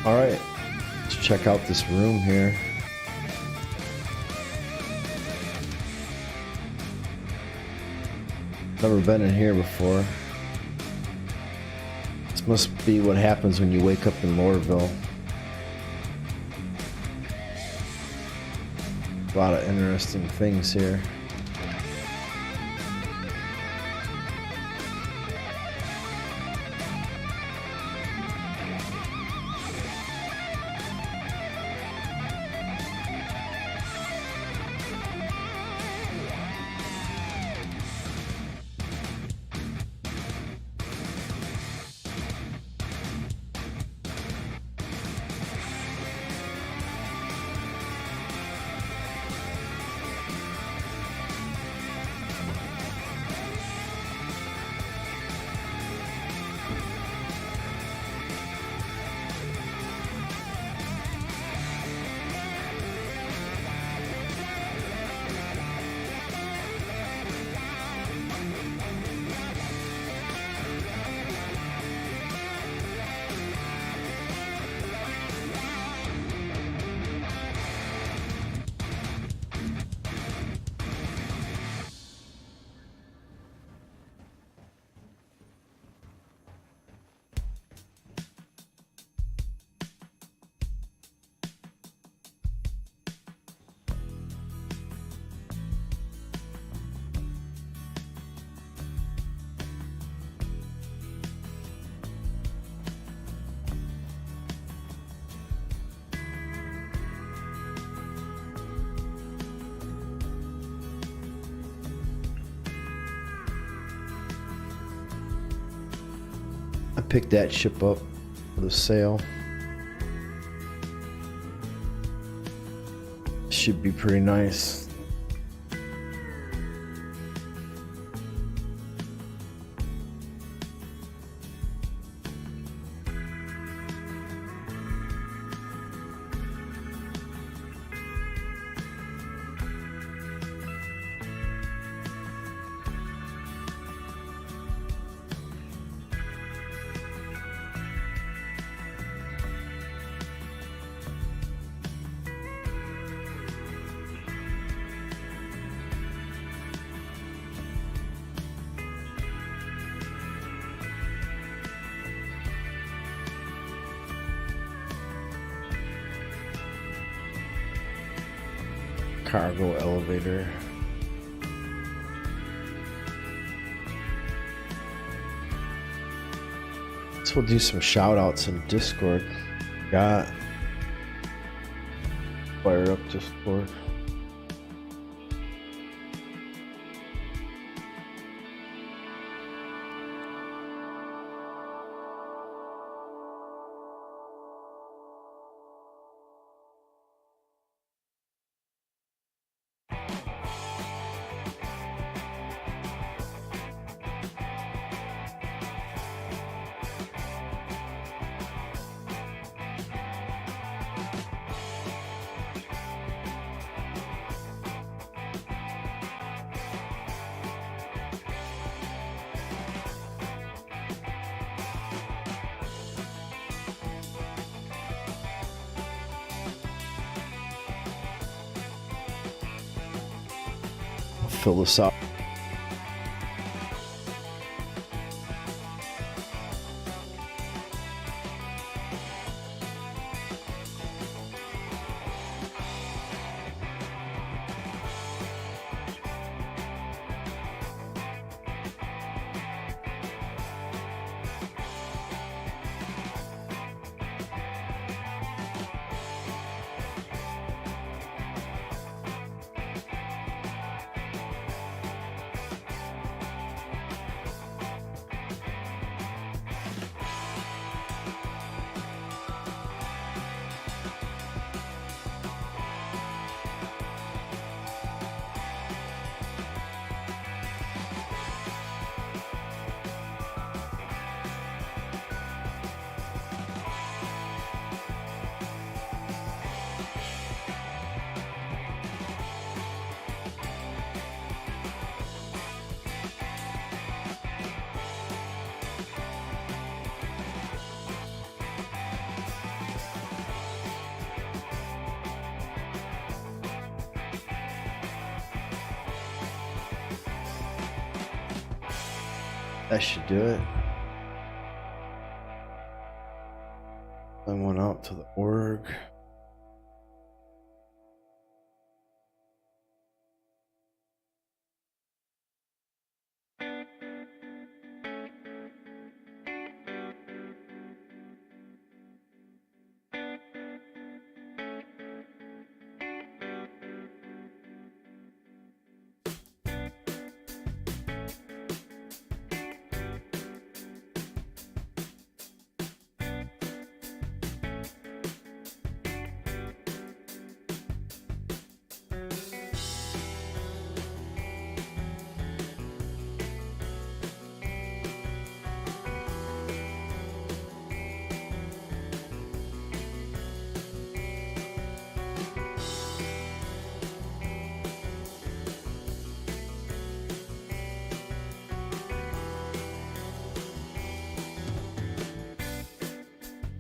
All right, let's check out this room here. Never been in here before. This must be what happens when you wake up in Lorville. A lot of interesting things here. I picked that ship up for the sale. Should be pretty nice. Cargo elevator. So we'll do some shout outs in Discord. Got fire up Discord. Fill this up. That should do it. I went out to the org.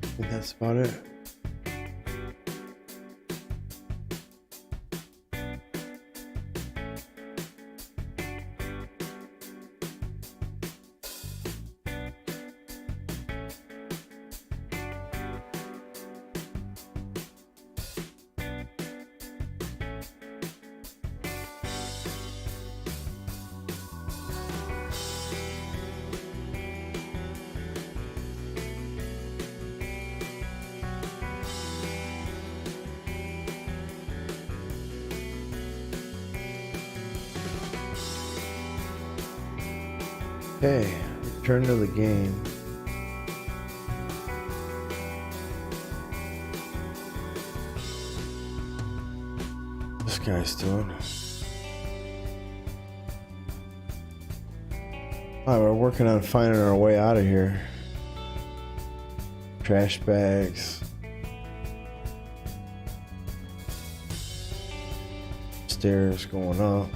I think that's about it. Okay, return to the game. This guy's doing. Alright, we're working on finding our way out of here. Trash bags. Stairs going up.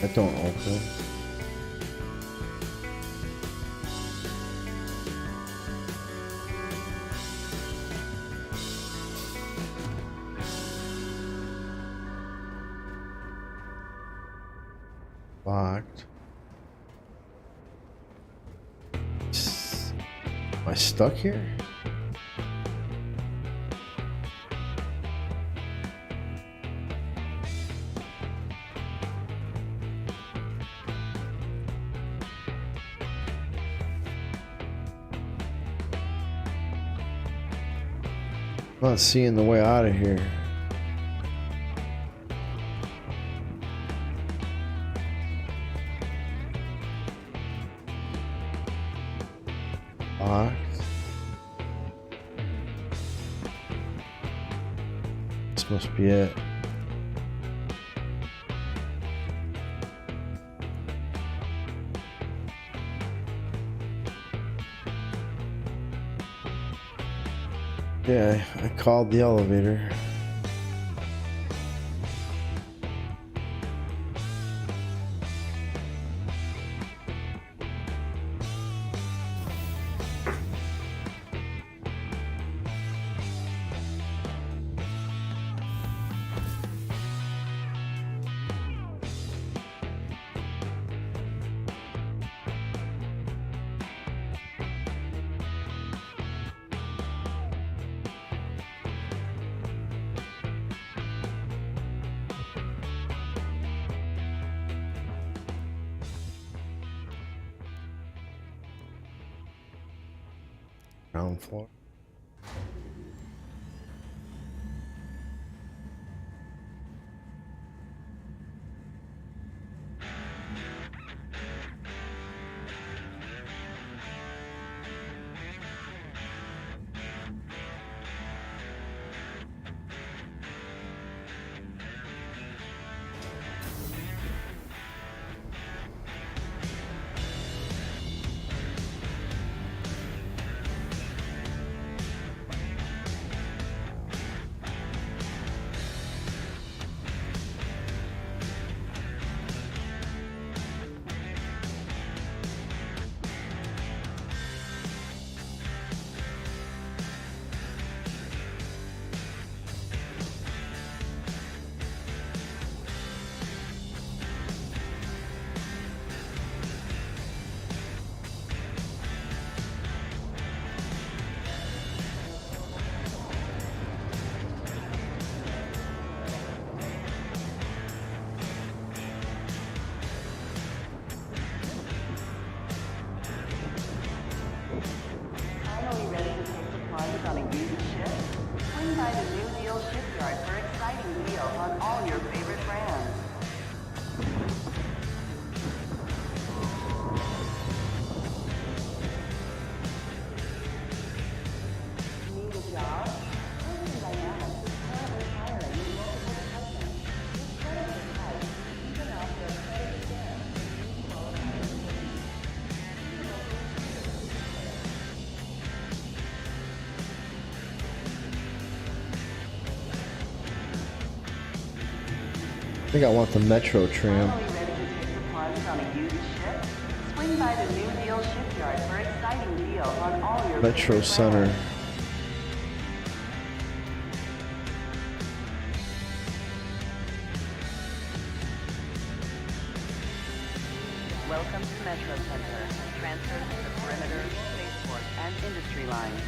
That don't open. Locked. Am I stuck here? I'm not seeing the way out of here. Locked. This must be it. Yeah, I called the elevator. Ground floor. on all your favorite brands. Need a job? Virgin Dynamics is currently hiring in multiple departments. With credit type, you can offer a credit exam for new qualified employees. I think I want the Metro trim. Finally ready to take the plunge on a used ship? Swing by the New Deal Shipyard for exciting deals on all your Metro favorite Center. brands. Welcome to Metro Center. Transfer to the perimeter, spaceport, and industry lines.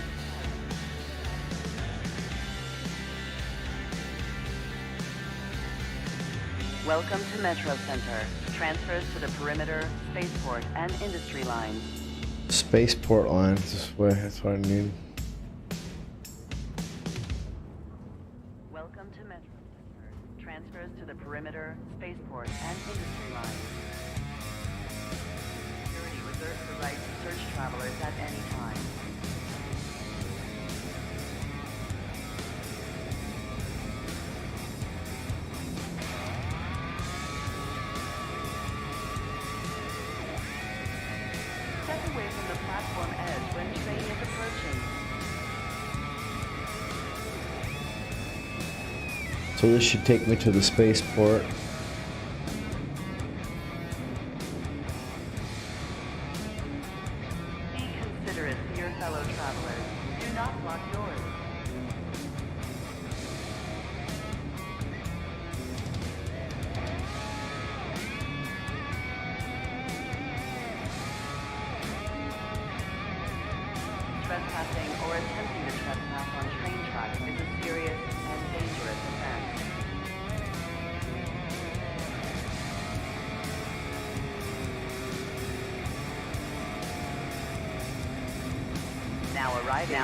Welcome to Metro Center. Transfers to the perimeter, spaceport, and industry lines. Spaceport lines this way. That's what I need. Welcome to Metro Center. Transfers to the perimeter, spaceport, and industry lines. Security reserves the right to search travelers at any time. Step away from the platform edge when train is approaching. So this should take me to the spaceport. Be considerate to your fellow travelers. Do not block doors. Trespassing or attempting to trespass on train tracks is a serious and dangerous offense. Now arriving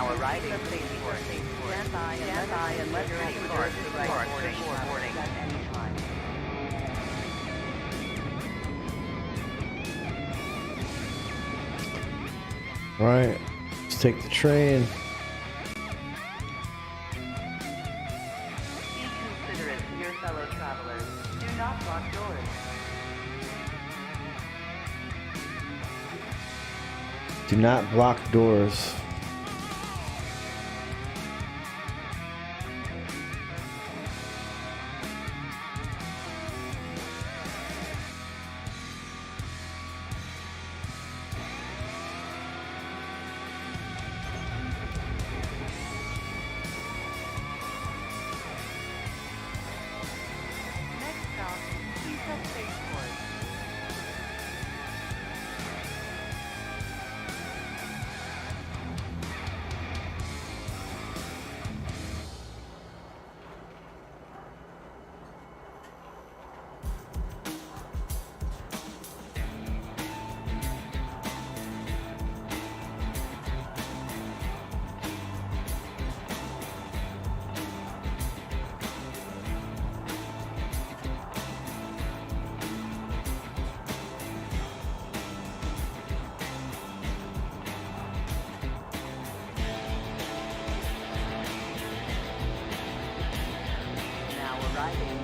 at the spaceport. Stand by and let your reserve the right for boarding at any time. Right. Let's take the train. Be considerate to your fellow travelers. Do not block doors. Do not block doors. Next stop, Pisa Spaceport. Now arriving,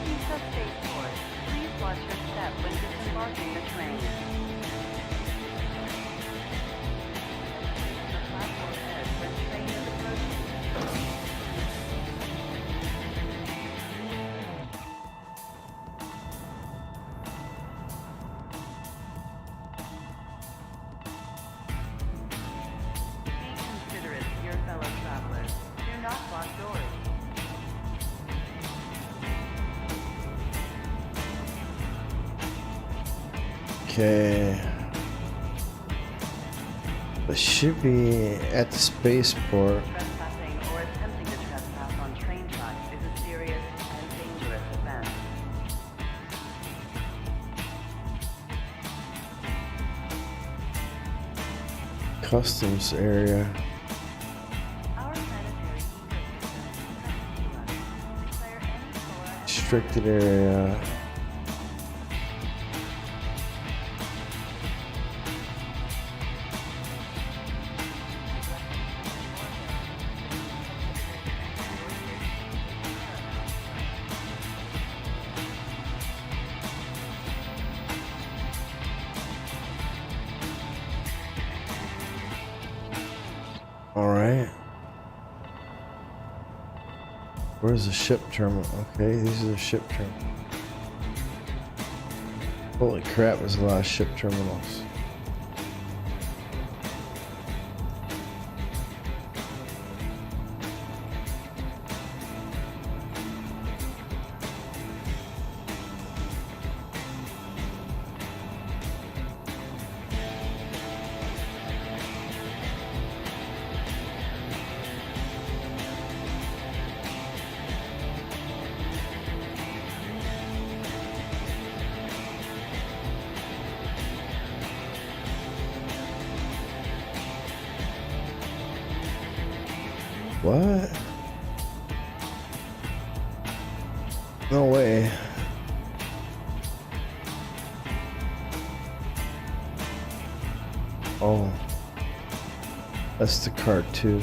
Pisa Spaceport. Please watch your step when disembarking the train. The platform edge when train is approaching. Be considerate to your fellow travelers. Do not block doors. Okay. It should be at the spaceport. Trespassing or attempting to trespass on train tracks is a serious and dangerous offense. Customs area. Our planetary ecosystem is threatened to us. Declare any flora Restricted area. All right. Where's the ship terminal? Okay, these are the ship terminals. Holy crap, there's a lot of ship terminals. What? No way. Oh. That's the card too.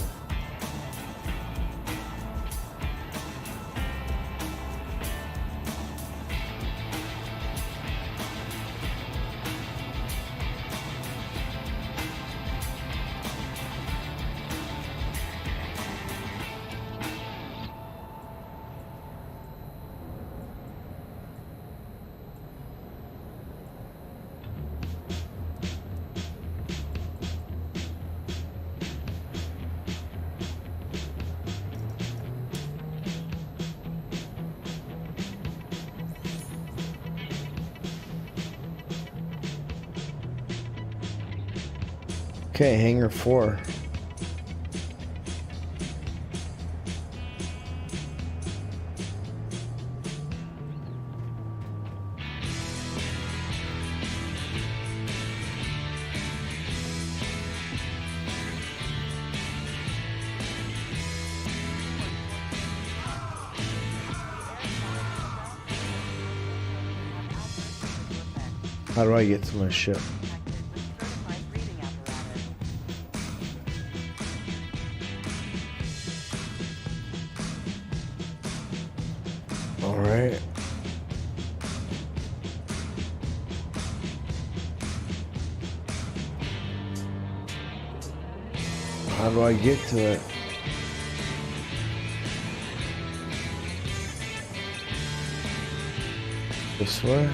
Okay, hangar 4. How do I get to my ship? All right. How do I get to it? This way?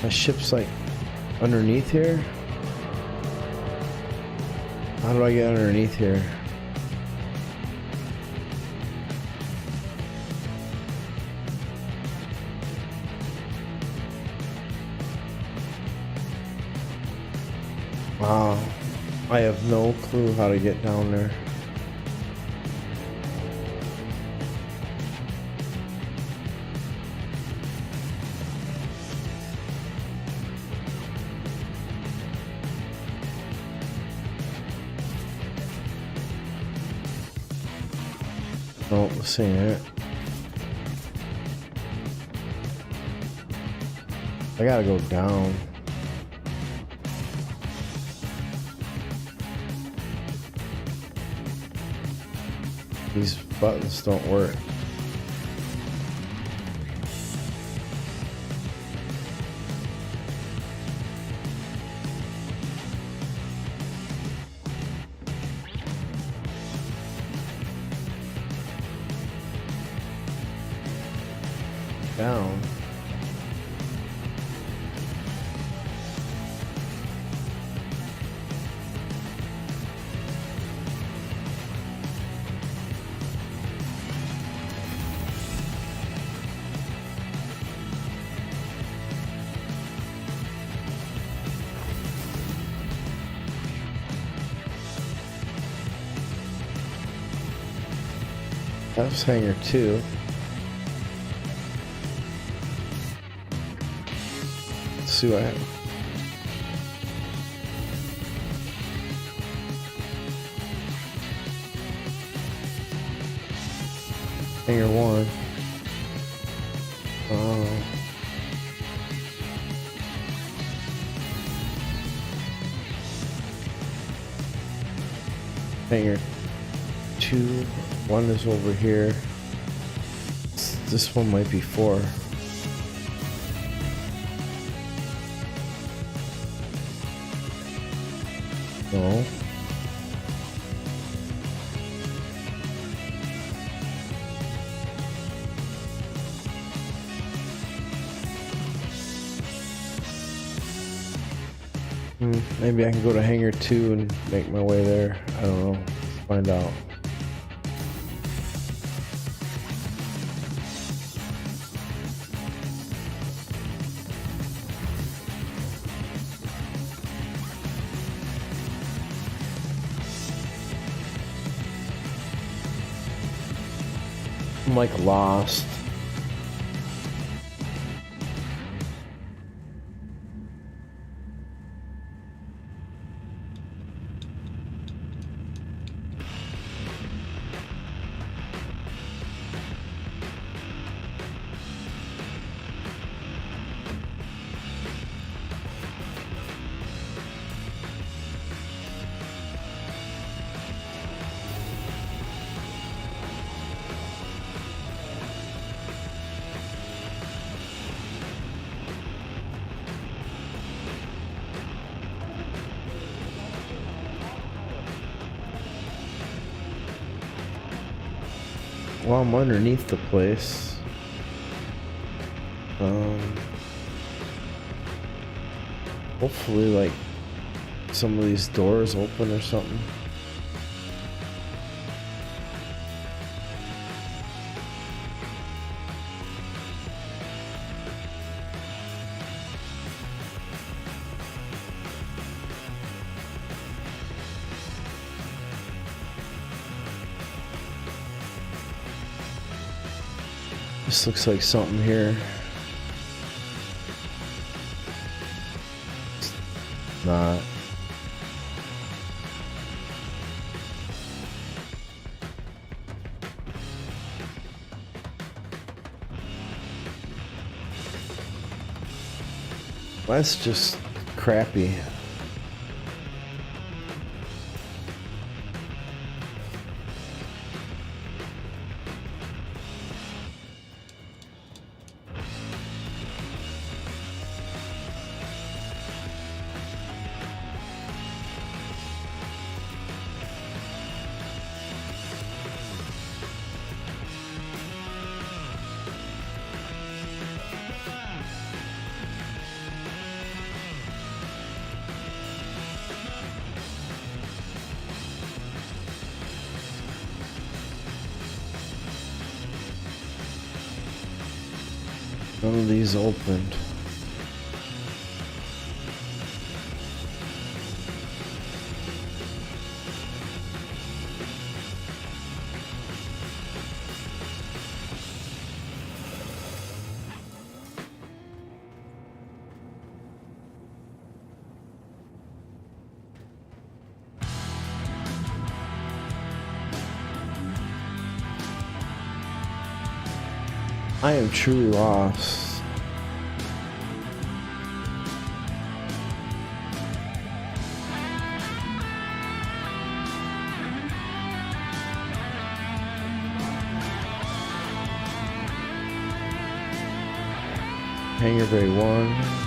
My ship's like underneath here. How do I get underneath here? Wow, I have no clue how to get down there. Oh, this ain't it. I gotta go down. These buttons don't work. Down. That's hangar 2. Let's see what happens. Hangar 1. Oh. Hangar 2. 1 is over here. This one might be 4. No. Maybe I can go to hangar 2 and make my way there. I don't know. Let's find out. I'm like lost. Well, I'm underneath the place. Hopefully, like, some of these doors open or something. This looks like something here. It's not. That's just crappy. None of these opened. I am truly lost. Hangar Bay 1.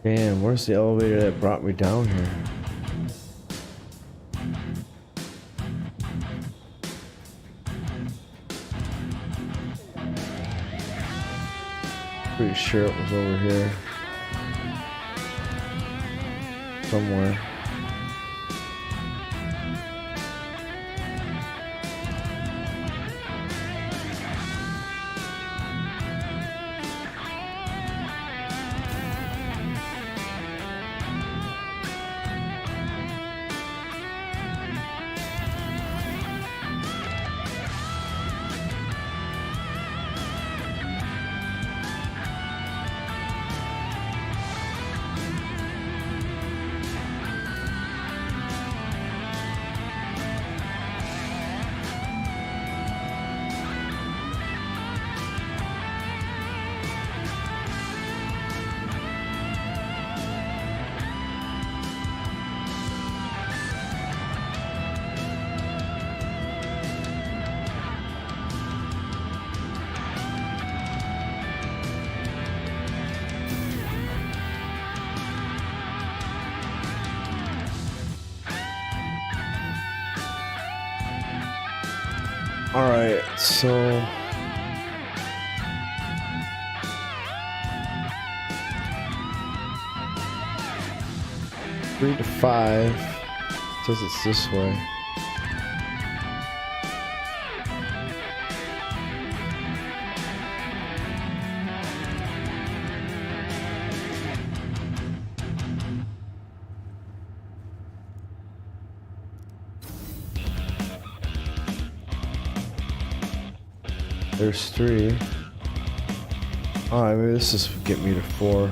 Damn, where's the elevator that brought me down here? Pretty sure it was over here. Somewhere. Alright, so... Three to 5. Says it's this way. There's 3. Alright, maybe this is get me to 4.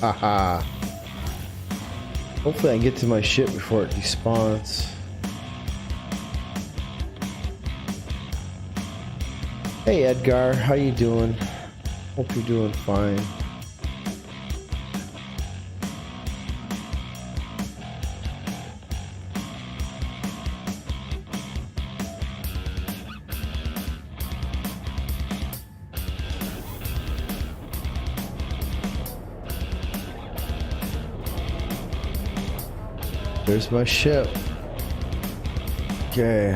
Haha. Hopefully I can get to my ship before it despawns. Hey Edgar, how you doing? Hope you're doing fine. There's my ship. Okay.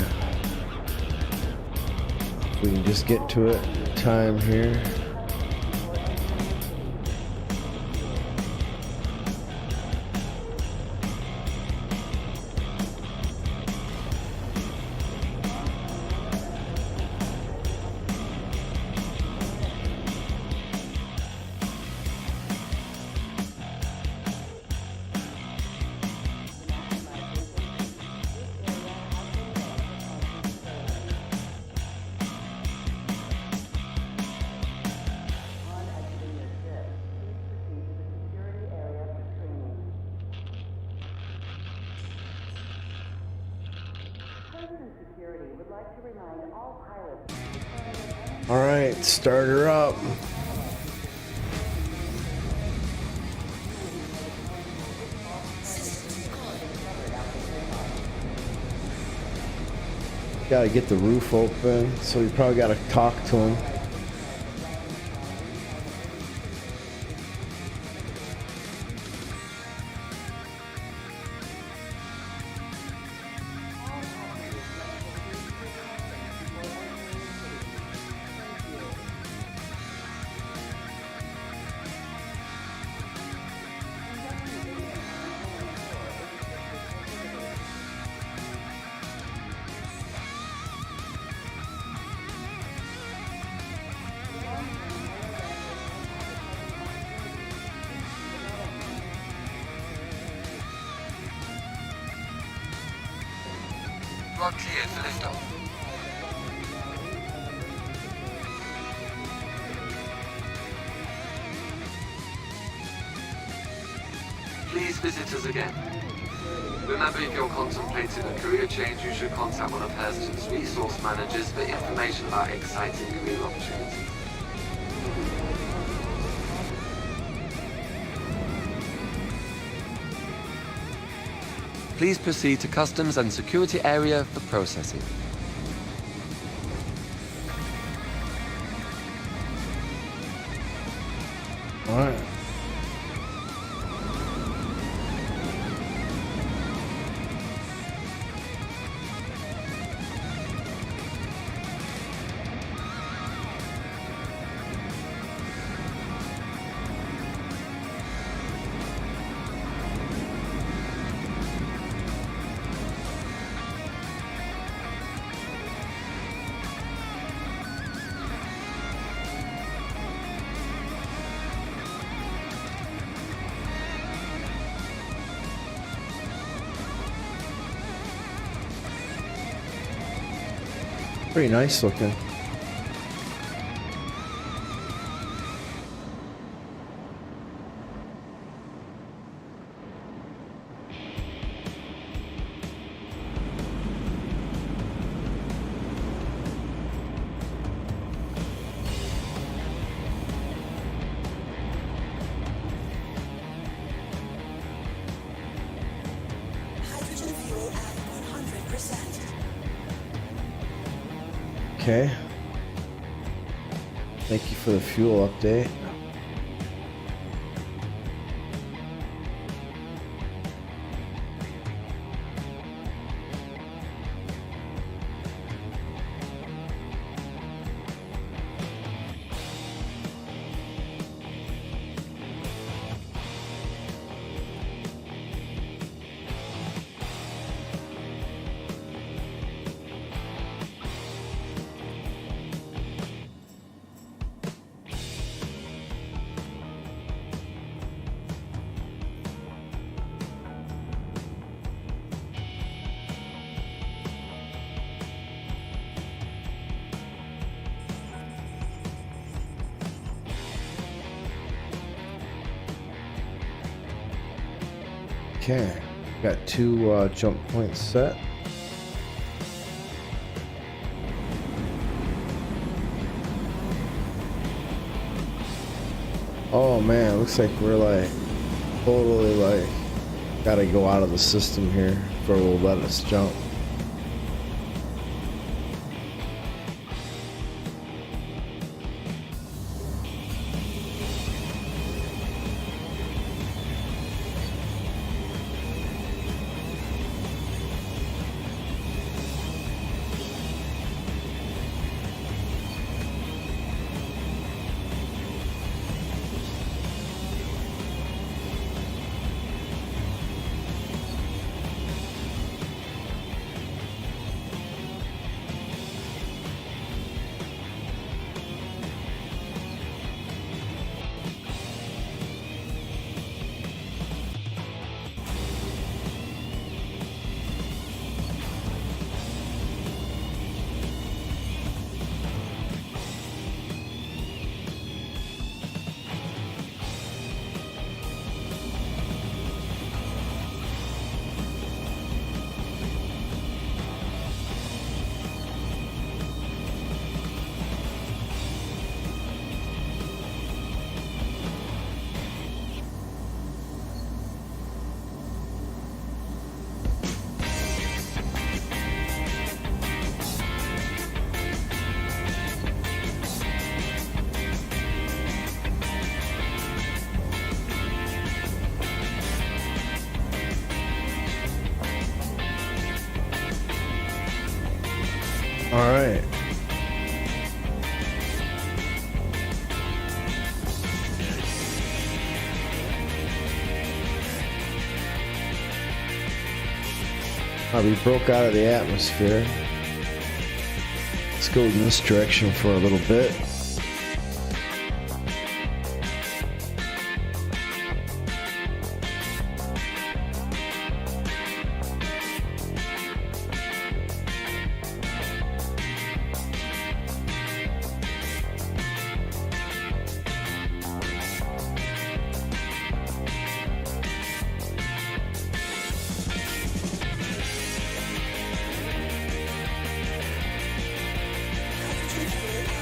If we can just get to it in time here. Alright, start her up. Gotta get the roof open, so we probably gotta talk to him. Rod cleared for liftoff. Please visit us again. Remember, if you're contemplating a career change, you should contact one of Hurston's resource managers for information about exciting career opportunities. Please proceed to customs and security area for processing. All right. Pretty nice looking. Hydrogen fuel at 100%. Okay. Thank you for the fuel update. Okay, got two jump points set. Oh man, looks like we're like totally like gotta go out of the system here before we'll let us jump. All right. We broke out of the atmosphere. Let's go in this direction for a little bit.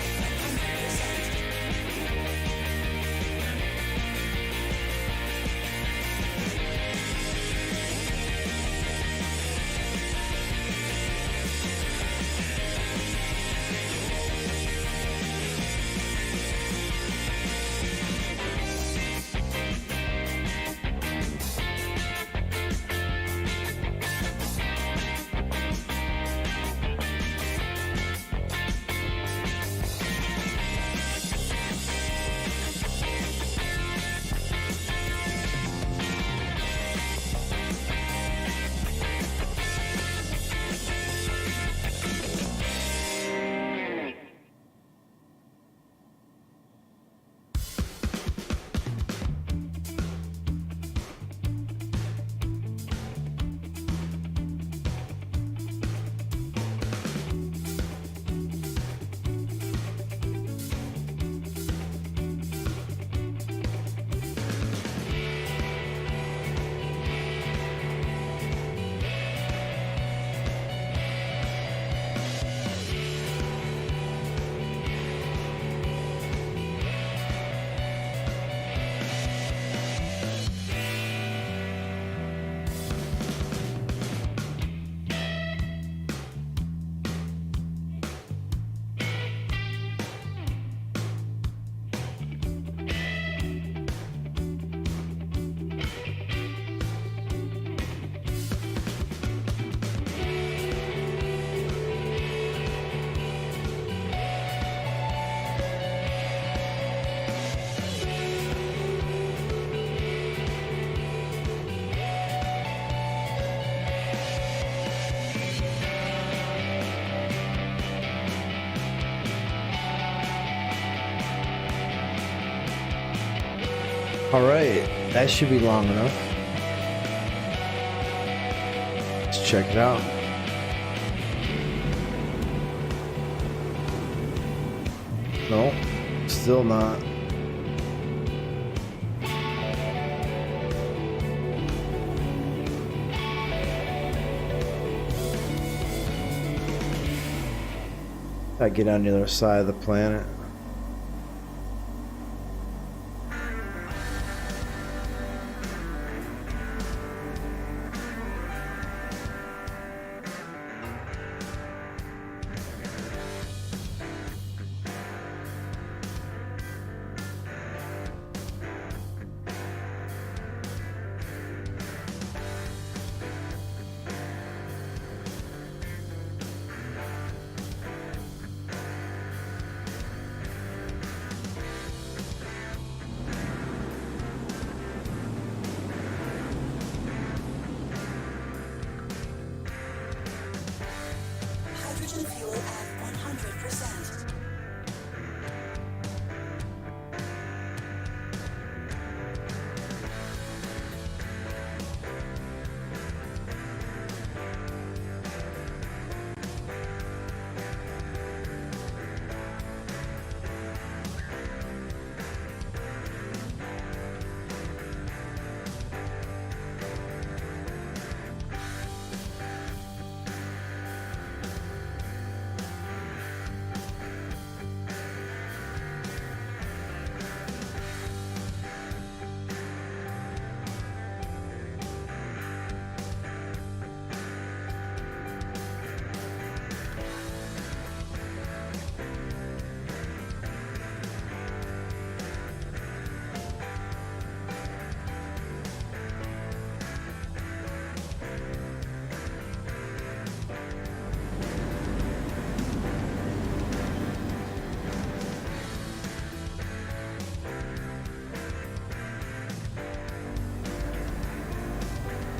Hydrogen fuel at 100%. All right, that should be long enough. Let's check it out. No, still not. I get on the other side of the planet. Hydrogen fuel at 100%.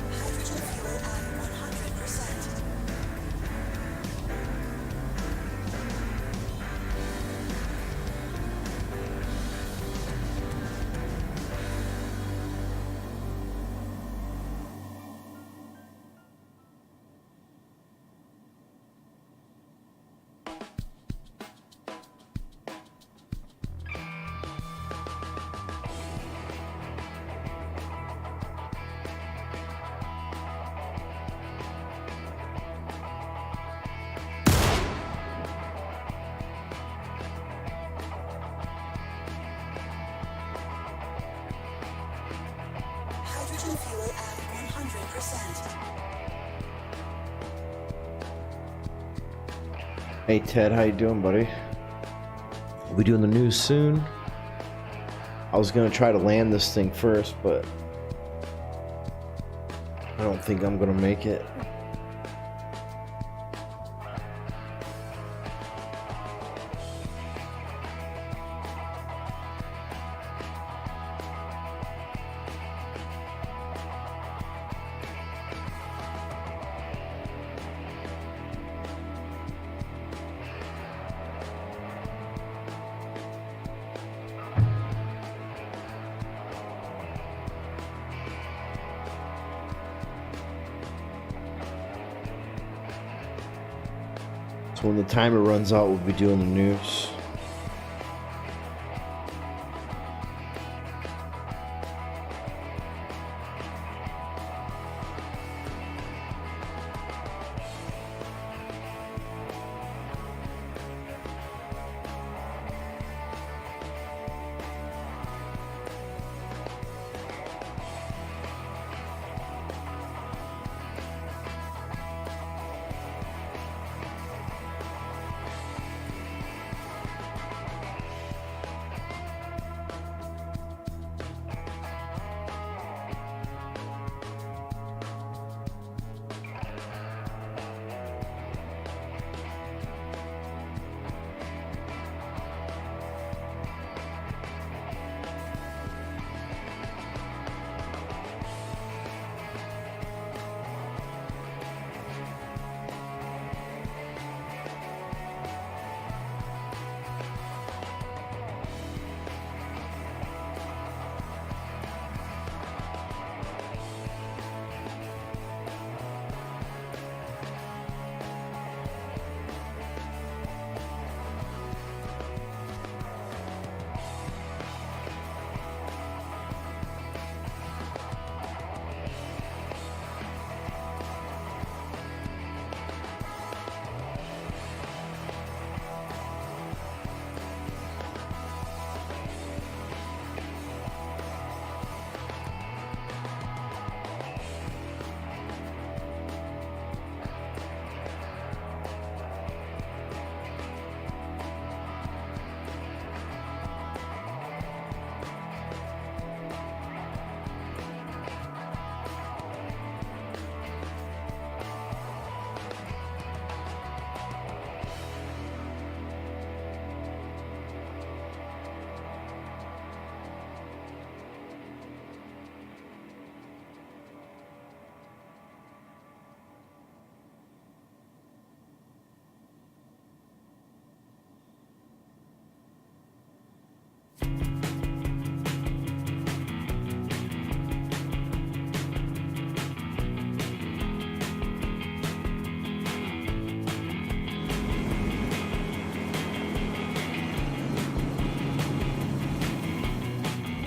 Hydrogen fuel at 100%. Hydrogen fuel at 100%. Hey Ted, how you doing, buddy? We doing the news soon? I was gonna try to land this thing first, but I don't think I'm gonna make it. So when the timer runs out, we'll be doing the news.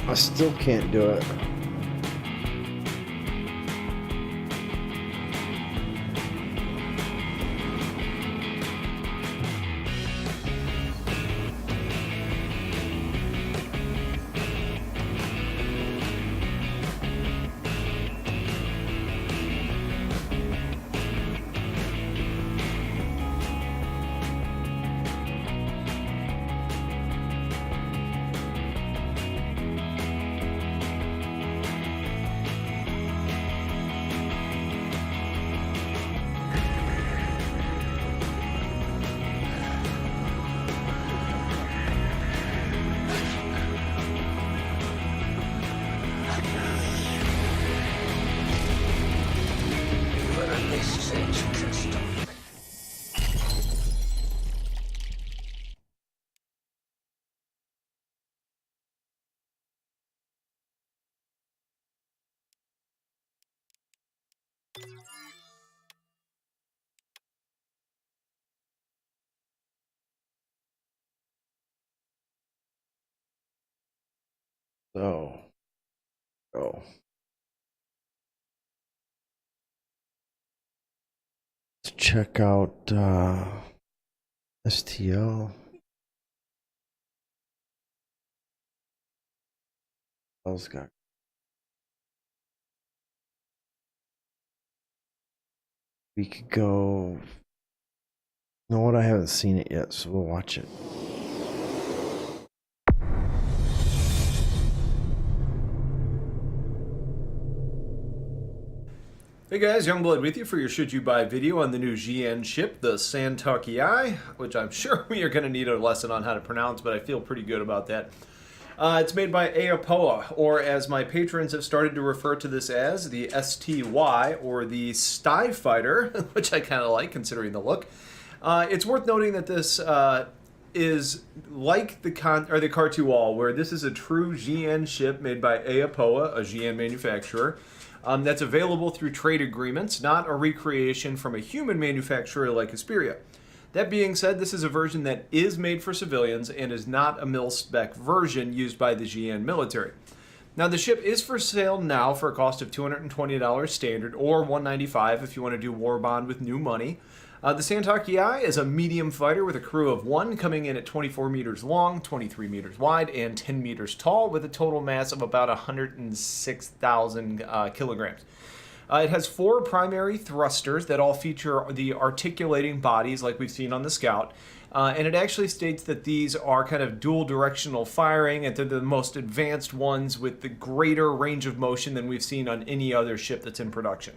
I still can't do it. So, oh. Let's check out STL. Else got. We could go. You know what? I haven't seen it yet, so we'll watch it. Hey guys, Youngblood with you for your Should You Buy video on the new GN ship, the Santucci, which I'm sure we are going to need a lesson on how to pronounce, but I feel pretty good about that. It's made by Aopoa, or as my patrons have started to refer to this as, the STY, or the Sty Fighter, which I kind of like considering the look. It's worth noting that this is like the Car2All, where this is a true GN ship made by Aopoa, a GN manufacturer. That's available through trade agreements, not a recreation from a human manufacturer like Hesperia. That being said, this is a version that is made for civilians and is not a mil-spec version used by the GN military. Now, the ship is for sale now for a cost of $220 standard, or $195 if you want to do war bond with new money. The Santucci is a medium fighter with a crew of 1, coming in at 24 meters long, 23 meters wide, and 10 meters tall, with a total mass of about 106,000 kilograms. It has 4 primary thrusters that all feature the articulating bodies like we've seen on the Scout. And it actually states that these are kind of dual directional firing, and they're the most advanced ones with the greater range of motion than we've seen on any other ship that's in production.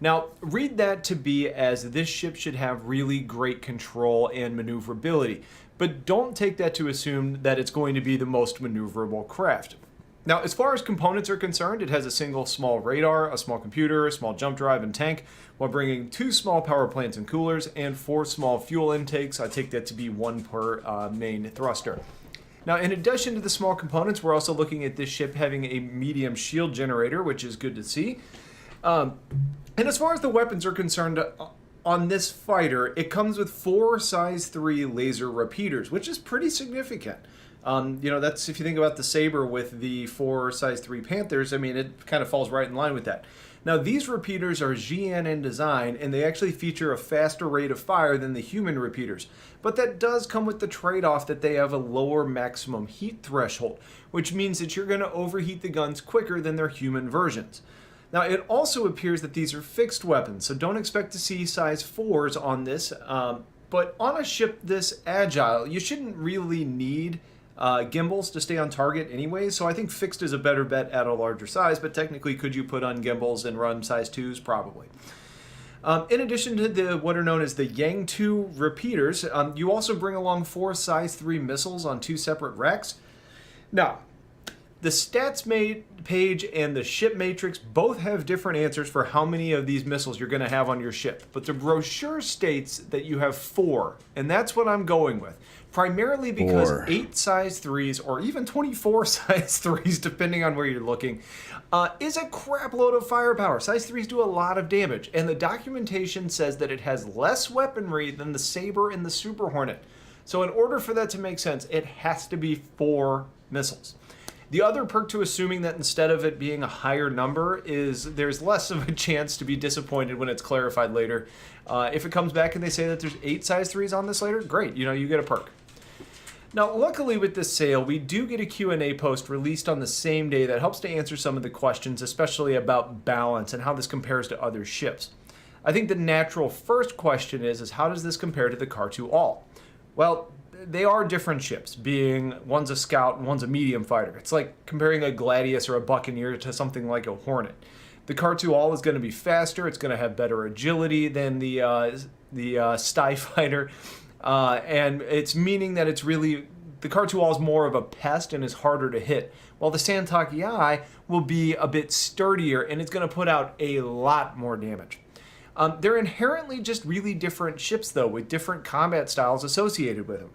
Now, read that to be as this ship should have really great control and maneuverability, but don't take that to assume that it's going to be the most maneuverable craft. Now, as far as components are concerned, it has a single small radar, a small computer, a small jump drive and tank, while bringing 2 small power plants and coolers, and 4 small fuel intakes. I take that to be 1 per main thruster. Now, in addition to the small components, we're also looking at this ship having a medium shield generator, which is good to see. And as far as the weapons are concerned, on this fighter, it comes with 4 size 3 laser repeaters, which is pretty significant. That's, if you think about the Sabre with the 4 size 3 Panthers, I mean, it kind of falls right in line with that. Now, these repeaters are GN in design, and they actually feature a faster rate of fire than the human repeaters. But that does come with the trade-off that they have a lower maximum heat threshold, which means that you're going to overheat the guns quicker than their human versions. Now, it also appears that these are fixed weapons, so don't expect to see size 4s on this. But on a ship this agile, you shouldn't really need gimbals to stay on target anyway, so I think fixed is a better bet at a larger size, but technically could you put on gimbals and run size 2s? Probably. In addition to what are known as the Yang 2 repeaters, you also bring along 4 size 3 missiles on 2 separate racks. Now, the stats page and the ship matrix both have different answers for how many of these missiles you're going to have on your ship, but the brochure states that you have 4, and that's what I'm going with. Primarily because 4. 8 size 3s, or even 24 size 3s, depending on where you're looking, is a crap load of firepower. Size 3s do a lot of damage, and the documentation says that it has less weaponry than the Sabre and the Super Hornet. So in order for that to make sense, it has to be 4 missiles. The other perk to assuming that instead of it being a higher number is there's less of a chance to be disappointed when it's clarified later. If it comes back and they say that there's 8 size 3s on this later, great, you get a perk. Now, luckily with this sale, we do get a Q&A post released on the same day that helps to answer some of the questions, especially about balance and how this compares to other ships. I think the natural first question is how does this compare to the Kar-2 All? Well, they are different ships, being one's a scout and one's a medium fighter. It's like comparing a Gladius or a Buccaneer to something like a Hornet. The Kar-2 All is going to be faster. It's going to have better agility than the Sty Fighter, and it's meaning that it's really the Kar-2 All is more of a pest and is harder to hit, while the Santoki Eye will be a bit sturdier and it's going to put out a lot more damage. They're inherently just really different ships, though, with different combat styles associated with them.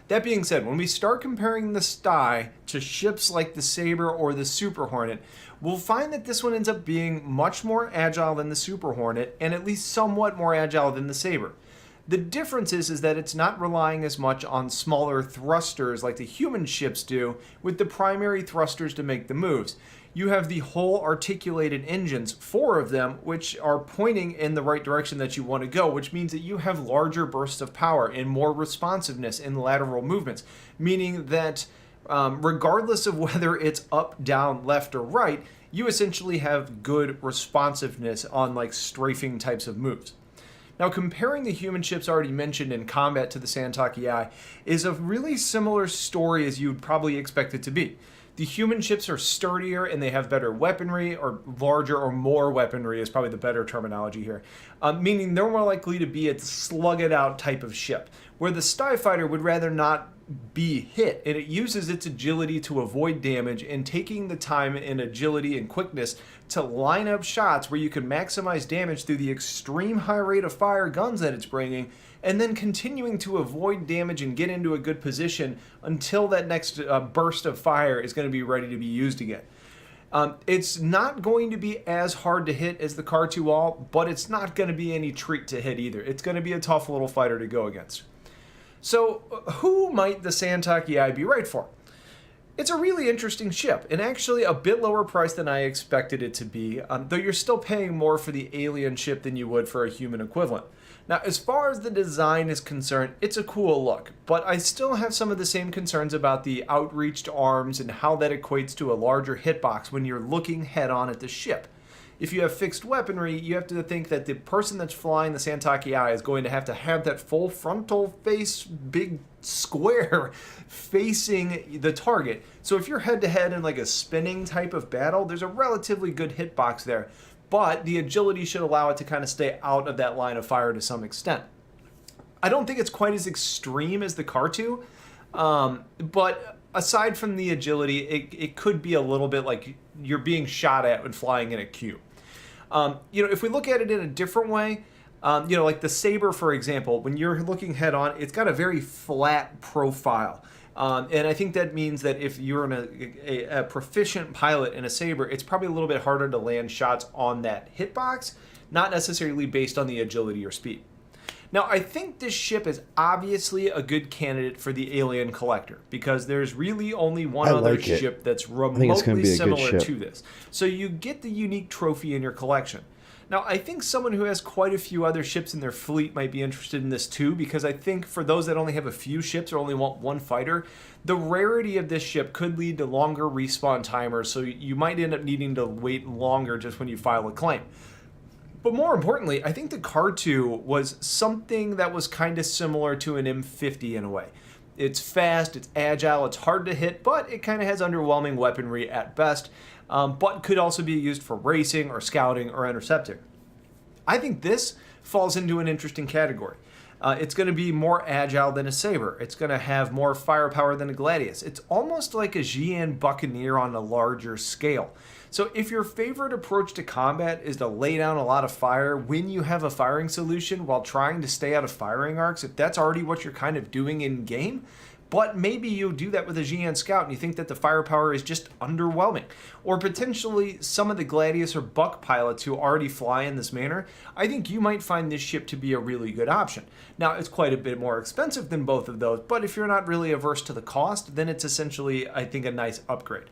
That being said, when we start comparing the Sty to ships like the Sabre or the Super Hornet, we'll find that this one ends up being much more agile than the Super Hornet, and at least somewhat more agile than the Sabre. The difference is that it's not relying as much on smaller thrusters like the human ships do, with the primary thrusters to make the moves. You have the whole articulated engines, 4 of them, which are pointing in the right direction that you want to go, which means that you have larger bursts of power and more responsiveness in lateral movements, meaning that regardless of whether it's up, down, left, or right, you essentially have good responsiveness on like strafing types of moves. Now, comparing the human ships already mentioned in combat to the Santoki Eye is a really similar story as you'd probably expect it to be. The human ships are sturdier and they have better weaponry, or larger or more weaponry is probably the better terminology here, meaning they're more likely to be a slug-it-out type of ship, where the Sty Fighter would rather not be hit, and it uses its agility to avoid damage and taking the time and agility and quickness to line up shots where you can maximize damage through the extreme high rate of fire guns that it's bringing, and then continuing to avoid damage and get into a good position until that next burst of fire is going to be ready to be used again. It's not going to be as hard to hit as the Kar-2 All, but it's not going to be any treat to hit either. It's going to be a tough little fighter to go against. So, who might the Santoki Eye be right for? It's a really interesting ship, and actually a bit lower price than I expected it to be, though you're still paying more for the alien ship than you would for a human equivalent. Now, as far as the design is concerned, it's a cool look, but I still have some of the same concerns about the outreached arms and how that equates to a larger hitbox when you're looking head-on at the ship. If you have fixed weaponry, you have to think that the person that's flying the Santoki Eye is going to have that full frontal face, big square facing the target. So if you're head-to-head in like a spinning type of battle, there's a relatively good hitbox there, but the agility should allow it to kind of stay out of that line of fire to some extent. I don't think it's quite as extreme as the Kar-2, but aside from the agility, it could be a little bit like you're being shot at when flying in a cube. If we look at it in a different way, like the Sabre, for example, when you're looking head on, it's got a very flat profile. And I think that means that if you're a proficient pilot in a Sabre, it's probably a little bit harder to land shots on that hitbox, not necessarily based on the agility or speed. Now, I think this ship is obviously a good candidate for the Alien Collector, because there's really only one other ship that's remotely similar to this. So you get the unique trophy in your collection. Now, I think someone who has quite a few other ships in their fleet might be interested in this too, because I think for those that only have a few ships or only want one fighter, the rarity of this ship could lead to longer respawn timers, so you might end up needing to wait longer just when you file a claim. But more importantly, I think the Kar-2 was something that was kind of similar to an M50 in a way. It's fast, it's agile, it's hard to hit, but it kind of has underwhelming weaponry at best, but could also be used for racing or scouting or intercepting. I think this falls into an interesting category. It's going to be more agile than a Sabre. It's going to have more firepower than a Gladius. It's almost like a GN Buccaneer on a larger scale. So if your favorite approach to combat is to lay down a lot of fire when you have a firing solution while trying to stay out of firing arcs, if that's already what you're kind of doing in game, But maybe you do that with a GN Scout and you think that the firepower is just underwhelming. Or potentially some of the Gladius or Buck pilots who already fly in this manner, I think you might find this ship to be a really good option. Now, it's quite a bit more expensive than both of those, but if you're not really averse to the cost, then it's essentially, I think, a nice upgrade.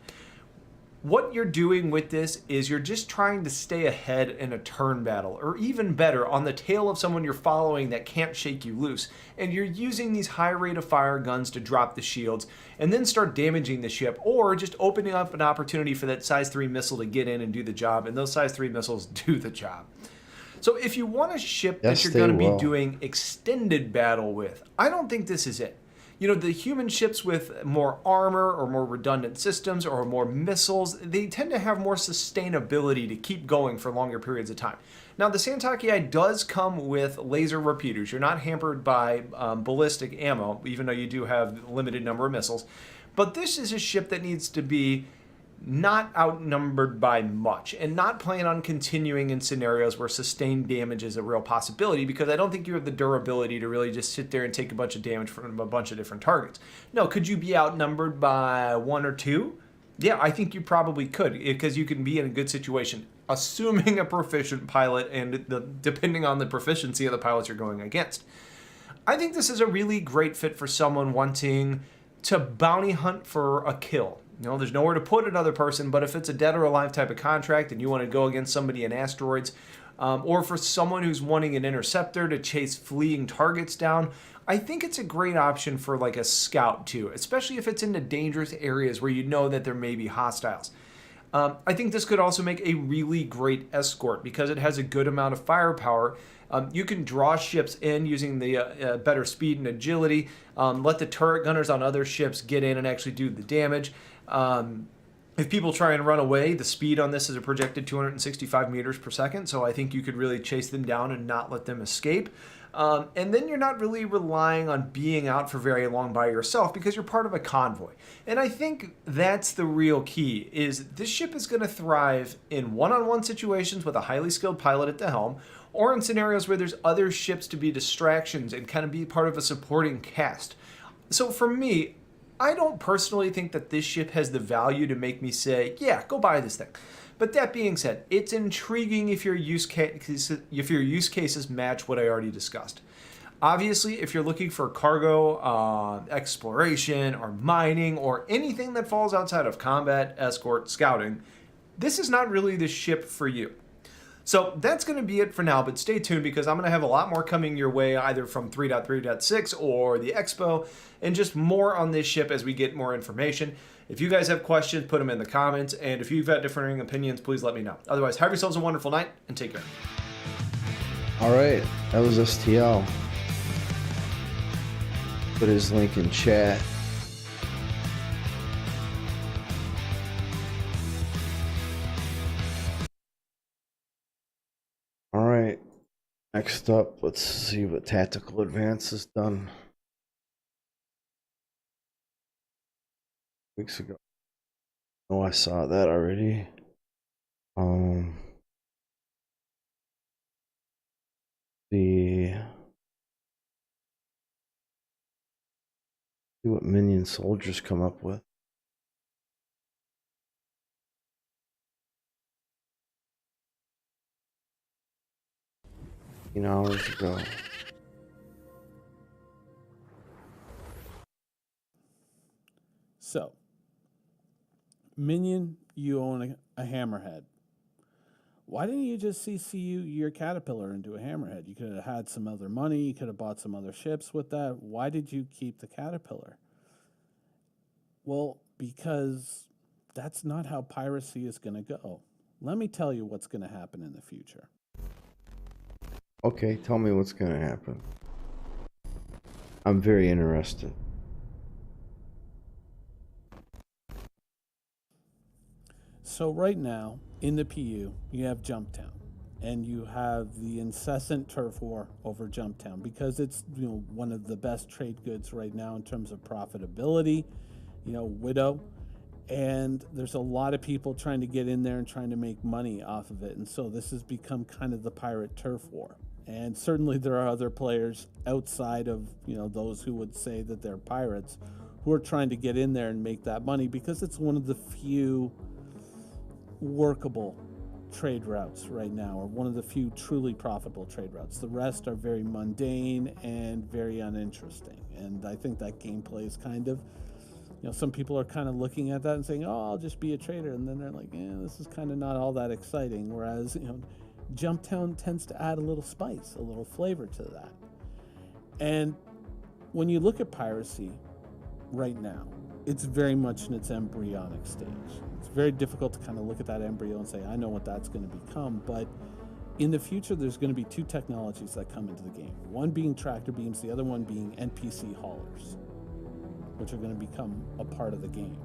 What you're doing with this is you're just trying to stay ahead in a turn battle, or even better, on the tail of someone you're following that can't shake you loose. And you're using these high rate of fire guns to drop the shields and then start damaging the ship, or just opening up an opportunity for that size 3 missile to get in and do the job, and those size 3 missiles do the job. So if you want a ship that you're going to be doing extended battle with, I don't think this is it. You know, the human ships with more armor or more redundant systems or more missiles, they tend to have more sustainability to keep going for longer periods of time. Now, the Santoki does come with laser repeaters. You're not hampered by ballistic ammo, even though you do have a limited number of missiles. But this is a ship that needs to be not outnumbered by much, and not plan on continuing in scenarios where sustained damage is a real possibility, because I don't think you have the durability to really just sit there and take a bunch of damage from a bunch of different targets. No, could you be outnumbered by 1 or 2? Yeah, I think you probably could, because you can be in a good situation, assuming a proficient pilot and depending on the proficiency of the pilots you're going against. I think this is a really great fit for someone wanting to bounty hunt for a kill. You know, there's nowhere to put another person, but if it's a dead or alive type of contract and you want to go against somebody in asteroids, or for someone who's wanting an interceptor to chase fleeing targets down, I think it's a great option for like a scout too, especially if it's into dangerous areas where you know that there may be hostiles. I think this could also make a really great escort because it has a good amount of firepower. You can draw ships in using the better speed and agility, let the turret gunners on other ships get in and actually do the damage. If people try and run away, the speed on this is a projected 265 meters per second, so I think you could really chase them down and not let them escape. And then you're not really relying on being out for very long by yourself because you're part of a convoy. And I think that's the real key, is this ship is going to thrive in one-on-one situations with a highly skilled pilot at the helm, or in scenarios where there's other ships to be distractions and kind of be part of a supporting cast. So for me, I don't personally think that this ship has the value to make me say, yeah, go buy this thing. But that being said, it's intriguing if your use cases match what I already discussed. Obviously, if you're looking for cargo, exploration, or mining, or anything that falls outside of combat, escort, scouting, this is not really the ship for you. So that's going to be it for now, but stay tuned because I'm going to have a lot more coming your way either from 3.3.6 or the Expo, and just more on this ship as we get more information. If you guys have questions, put them in the comments, and if you've got differing opinions, please let me know. Otherwise, have yourselves a wonderful night, and take care. All right, that was STL. Put his link in chat. All right, next up, let's see what Tactical Advance has done. Weeks ago. Oh, I saw that already. See what minion soldiers come up with. Hours ago. So, Minion, you own a hammerhead. Why didn't you just CCU your caterpillar into a hammerhead? You could have had some other money. You could have bought some other ships with that. Why did you keep the caterpillar? Well, because that's not how piracy is going to go. Let me tell you what's going to happen in the future. Okay, tell me what's going to happen. I'm very interested. So right now, in the PU, you have Jumptown, and you have the incessant turf war over Jumptown because it's one of the best trade goods right now in terms of profitability. Widow, and there's a lot of people trying to get in there and trying to make money off of it, and so this has become kind of the pirate turf war. And certainly there are other players outside of those who would say that they're pirates who are trying to get in there and make that money because it's one of the few workable trade routes right now, or one of the few truly profitable trade routes. The rest are very mundane and very uninteresting. And I think that gameplay is kind of, some people are kind of looking at that and saying, oh, I'll just be a trader. And then they're like, this is kind of not all that exciting. Whereas, Jumptown tends to add a little spice, a little flavor to that. And when you look at piracy right now, it's very much in its embryonic stage. It's very difficult to kind of look at that embryo and say, I know what that's going to become. But in the future, there's going to be two technologies that come into the game. One being tractor beams, the other one being NPC haulers, which are going to become a part of the game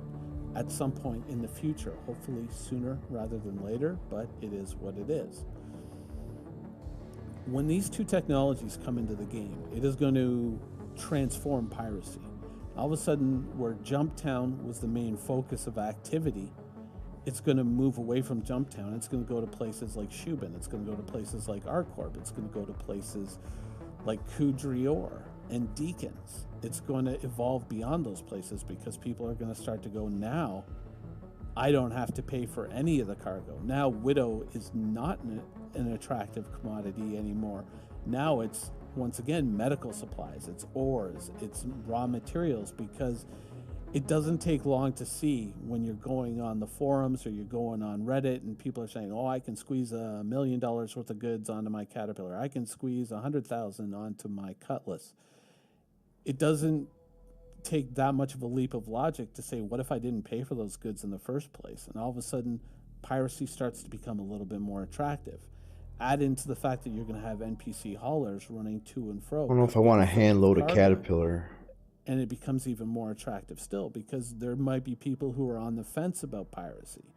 at some point in the future, hopefully sooner rather than later, but it is what it is. When these two technologies come into the game, it is going to transform piracy. All of a sudden, where Jumptown was the main focus of activity, it's going to move away from Jumptown. It's going to go to places like Shubin. It's going to go to places like Arcorp. It's going to go to places like Kudrior and Deacons. It's going to evolve beyond those places because people are going to start to go, now I don't have to pay for any of the cargo. Now Widow is not an attractive commodity anymore. Now it's, once again, medical supplies, it's ores, it's raw materials, because it doesn't take long to see when you're going on the forums or you're going on Reddit and people are saying, oh, I can squeeze $1 million worth of goods onto my Caterpillar. I can squeeze 100,000 onto my Cutlass. It doesn't take that much of a leap of logic to say, what if I didn't pay for those goods in the first place? And all of a sudden, piracy starts to become a little bit more attractive. Add into the fact that you're going to have NPC haulers running to and fro. I don't know if I want to hand load a cargo. Caterpillar. And it becomes even more attractive still, because there might be people who are on the fence about piracy,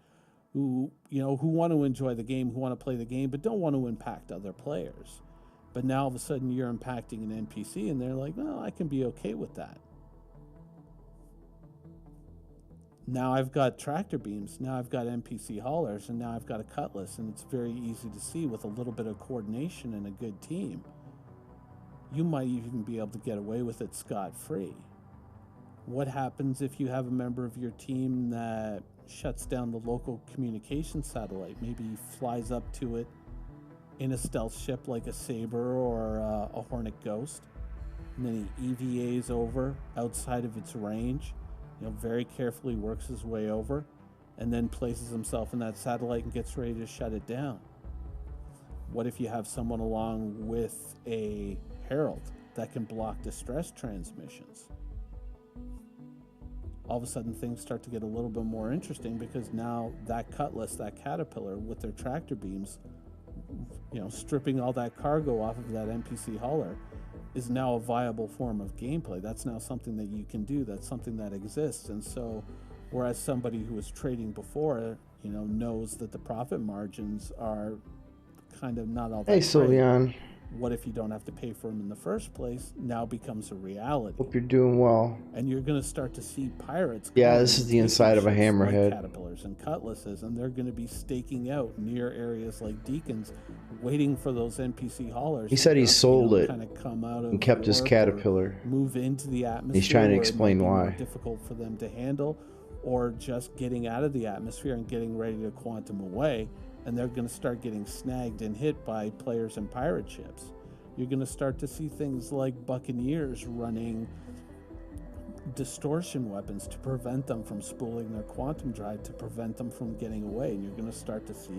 who want to enjoy the game, who want to play the game, but don't want to impact other players. But now all of a sudden you're impacting an NPC and they're like, well, I can be okay with that. Now I've got tractor beams, now I've got NPC haulers, and now I've got a Cutlass, and it's very easy to see with a little bit of coordination and a good team. You might even be able to get away with it scot-free. What happens if you have a member of your team that shuts down the local communication satellite, maybe flies up to it in a stealth ship like a Saber or a Hornet Ghost, and then he EVAs over outside of its range, very carefully works his way over, and then places himself in that satellite and gets ready to shut it down? What if you have someone along with a Herald that can block distress transmissions? All of a sudden things start to get a little bit more interesting, because now that Cutlass, that Caterpillar with their tractor beams, stripping all that cargo off of that NPC hauler, is now a viable form of gameplay. That's now something that you can do. That's something that exists. And so, whereas somebody who was trading before, knows that the profit margins are kind of not all that Hey, great. Sylvian. What if you don't have to pay for them in the first place? Now becomes a reality. Hope you're doing well. And you're going to start to see pirates. Yeah, coming this is and the inside of a taking ships hammerhead. like Caterpillars and Cutlasses, and they're going to be staking out near areas like Deacons, waiting for those NPC haulers. He said he sold it kind of come out of and kept his warp or Caterpillar. move into the atmosphere. He's trying to where it explain might be more why. difficult for them to handle, or just getting out of the atmosphere and getting ready to quantum away, and they're going to start getting snagged and hit by players and pirate ships. You're going to start to see things like Buccaneers running distortion weapons to prevent them from spooling their quantum drive, to prevent them from getting away. And you're going to start to see,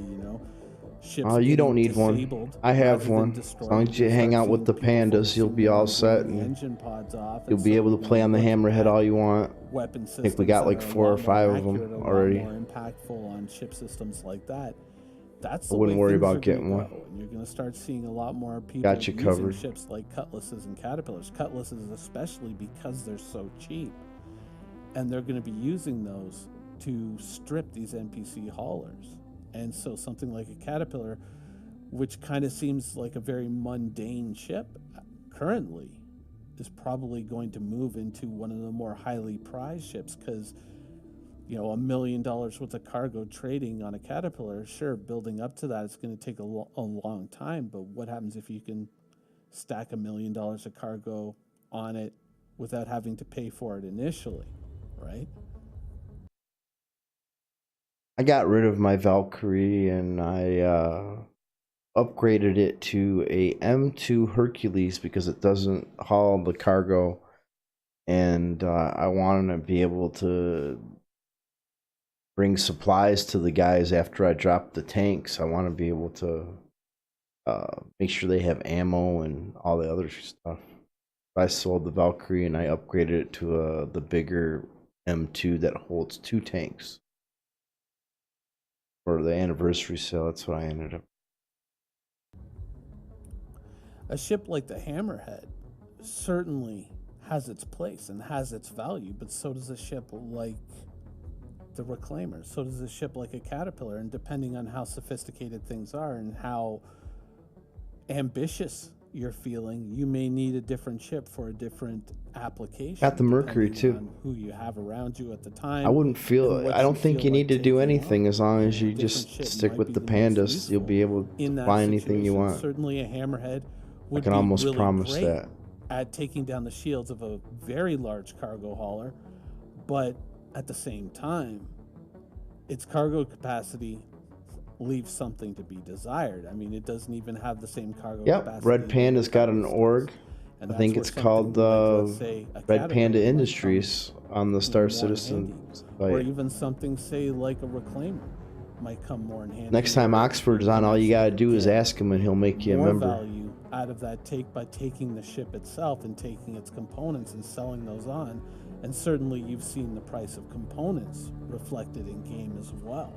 ships. Oh, you don't getting need one. disabled I have rather than one. destroyed. As long as you You'll hang start out with seeing the people pandas, you'll be all focusing on set, blowing and engine pods off. you'll and be so able to you're play on the looking hammerhead at all you want. weapon I systems think we got that like are a 4 or lot 5 more of them accurate, a lot already. more impactful on ship systems like that. That's I the wouldn't way worry things about are getting gonna one. go. And you're going to start seeing a lot more people Got you using covered. ships like Cutlasses and Caterpillars. Cutlasses especially because they're so cheap. And they're going to be using those to strip these NPC haulers. And so something like a Caterpillar, which kind of seems like a very mundane ship currently, is probably going to move into one of the more highly prized ships, because $1 million worth of cargo trading on a Caterpillar, sure, building up to that, it's going to take a long time. But what happens if you can stack $1 million of cargo on it without having to pay for it initially, right? I got rid of my Valkyrie and I upgraded it to a M2 Hercules because it doesn't haul the cargo, and I wanted to be able to bring supplies to the guys after I drop the tanks. I want to be able to make sure they have ammo and all the other stuff. I sold the Valkyrie and I upgraded it to the bigger M2 that holds 2 tanks. For the anniversary sale, that's what I ended up. A ship like the Hammerhead certainly has its place and has its value, but so does a ship like the Reclaimer. So does a ship like a Caterpillar, and depending on how sophisticated things are and how ambitious you're feeling, you may need a different ship for a different application. Got the Mercury depending too. on who you have around you at the time. I wouldn't and feel. what I don't you think feel you need like to do taking anything on. as long as you Different just ship stick might with be the the most pandas. You'll be useful able in to that fly anything you situation. want. Certainly a Hammerhead would can be almost really promise great that. at taking down the shields of a very large cargo hauler, but at the same time, its cargo capacity leaves something to be desired. I mean, it doesn't even have the same cargo Yep, capacity. Red that Panda's a got an Cutlass does. org. And I think that's it's where called something like, let's say, a Red Caterpillar Panda might come, Industries on the Star more in Citizen handy. Or site. even something, say, like a Reclaimer might come more in handy. Next time where Oxford's on, can all you gotta actually do is get ask him and he'll make you a more member. value out of that take by taking the ship itself and taking its components and selling those on. And certainly you've seen the price of components reflected in game as well.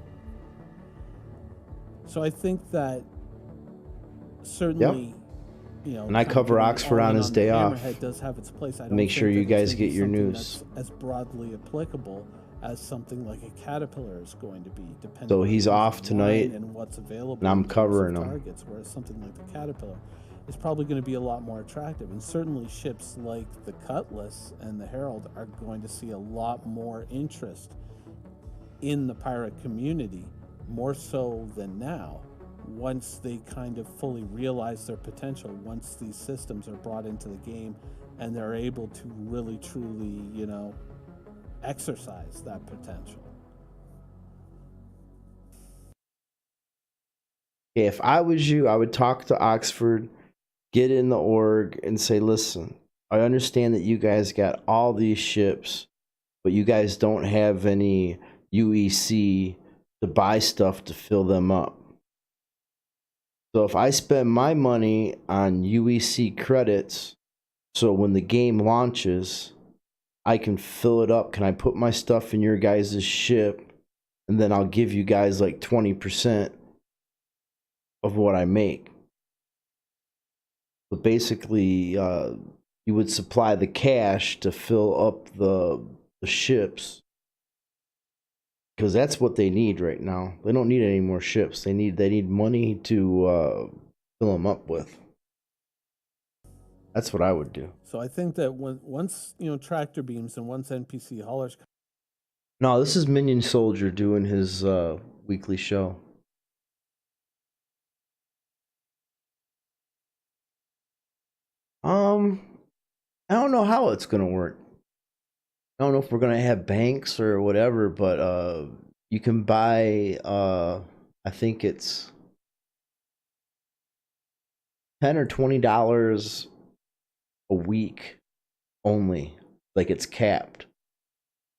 So I think that certainly, you know, And I kind of cover going Oxford all on in his the day off. Hammerhead does have its place. I don't Make sure think you that it's guys gonna be get your something news. that's as broadly applicable as something like a Caterpillar is going to be, depending So on he's who's off in tonight, line and what's available and I'm in terms of covering him. targets, whereas something like the Caterpillar is probably going to be a lot more attractive. And certainly ships like the Cutlass and the Herald are going to see a lot more interest in the pirate community, more so than now, once they kind of fully realize their potential, once these systems are brought into the game and they're able to really truly, you know, exercise that potential. If I was you, I would talk to Oxford, get in the org, and say, listen, I understand that you guys got all these ships, but you guys don't have any UEC to buy stuff to fill them up. So if I spend my money on UEC credits, so when the game launches, I can fill it up. Can I put my stuff in your guys' ship, and then I'll give you guys like 20% of what I make? But basically, you would supply the cash to fill up the ships, because that's what they need right now. They don't need any more ships. They need money to fill them up with. That's what I would do. So I think that once, you know, tractor beams and once NPC haulers. No, this is Minion Soldier doing his weekly show. I don't know how it's gonna work. I don't know if we're gonna have banks or whatever, but you can buy I think it's $10 or $20 a week only. Like, it's capped.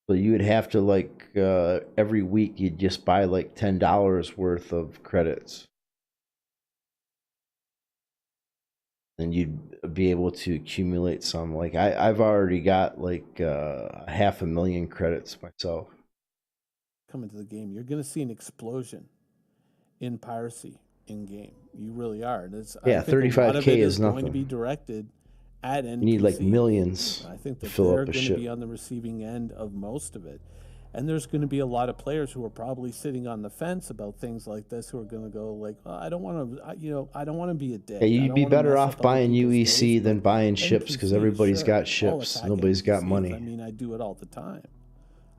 So you would have to, like, every week you'd just buy like $10 worth of credits. And you'd be able to accumulate some. Like, I've already got like 500,000 credits myself. Come into the game, you're going to see an explosion in piracy in game. You really are. And Yeah, I think a lot of 35K it is going to nothing. be directed at NPCs. You need like millions I think to that fill they're up a going to ship. be on the receiving end of most of it. And there's going to be a lot of players who are probably sitting on the fence about things like this, who are going to go like, well, I don't want to, I don't want to be a dick. Yeah, I you'd don't be wanna better mess off up other buying people's UEC days, than but buying ships, because NPCs, everybody's sure, got I'll ships. attack Nobody's got NPCs. money. I mean, I do it all the time.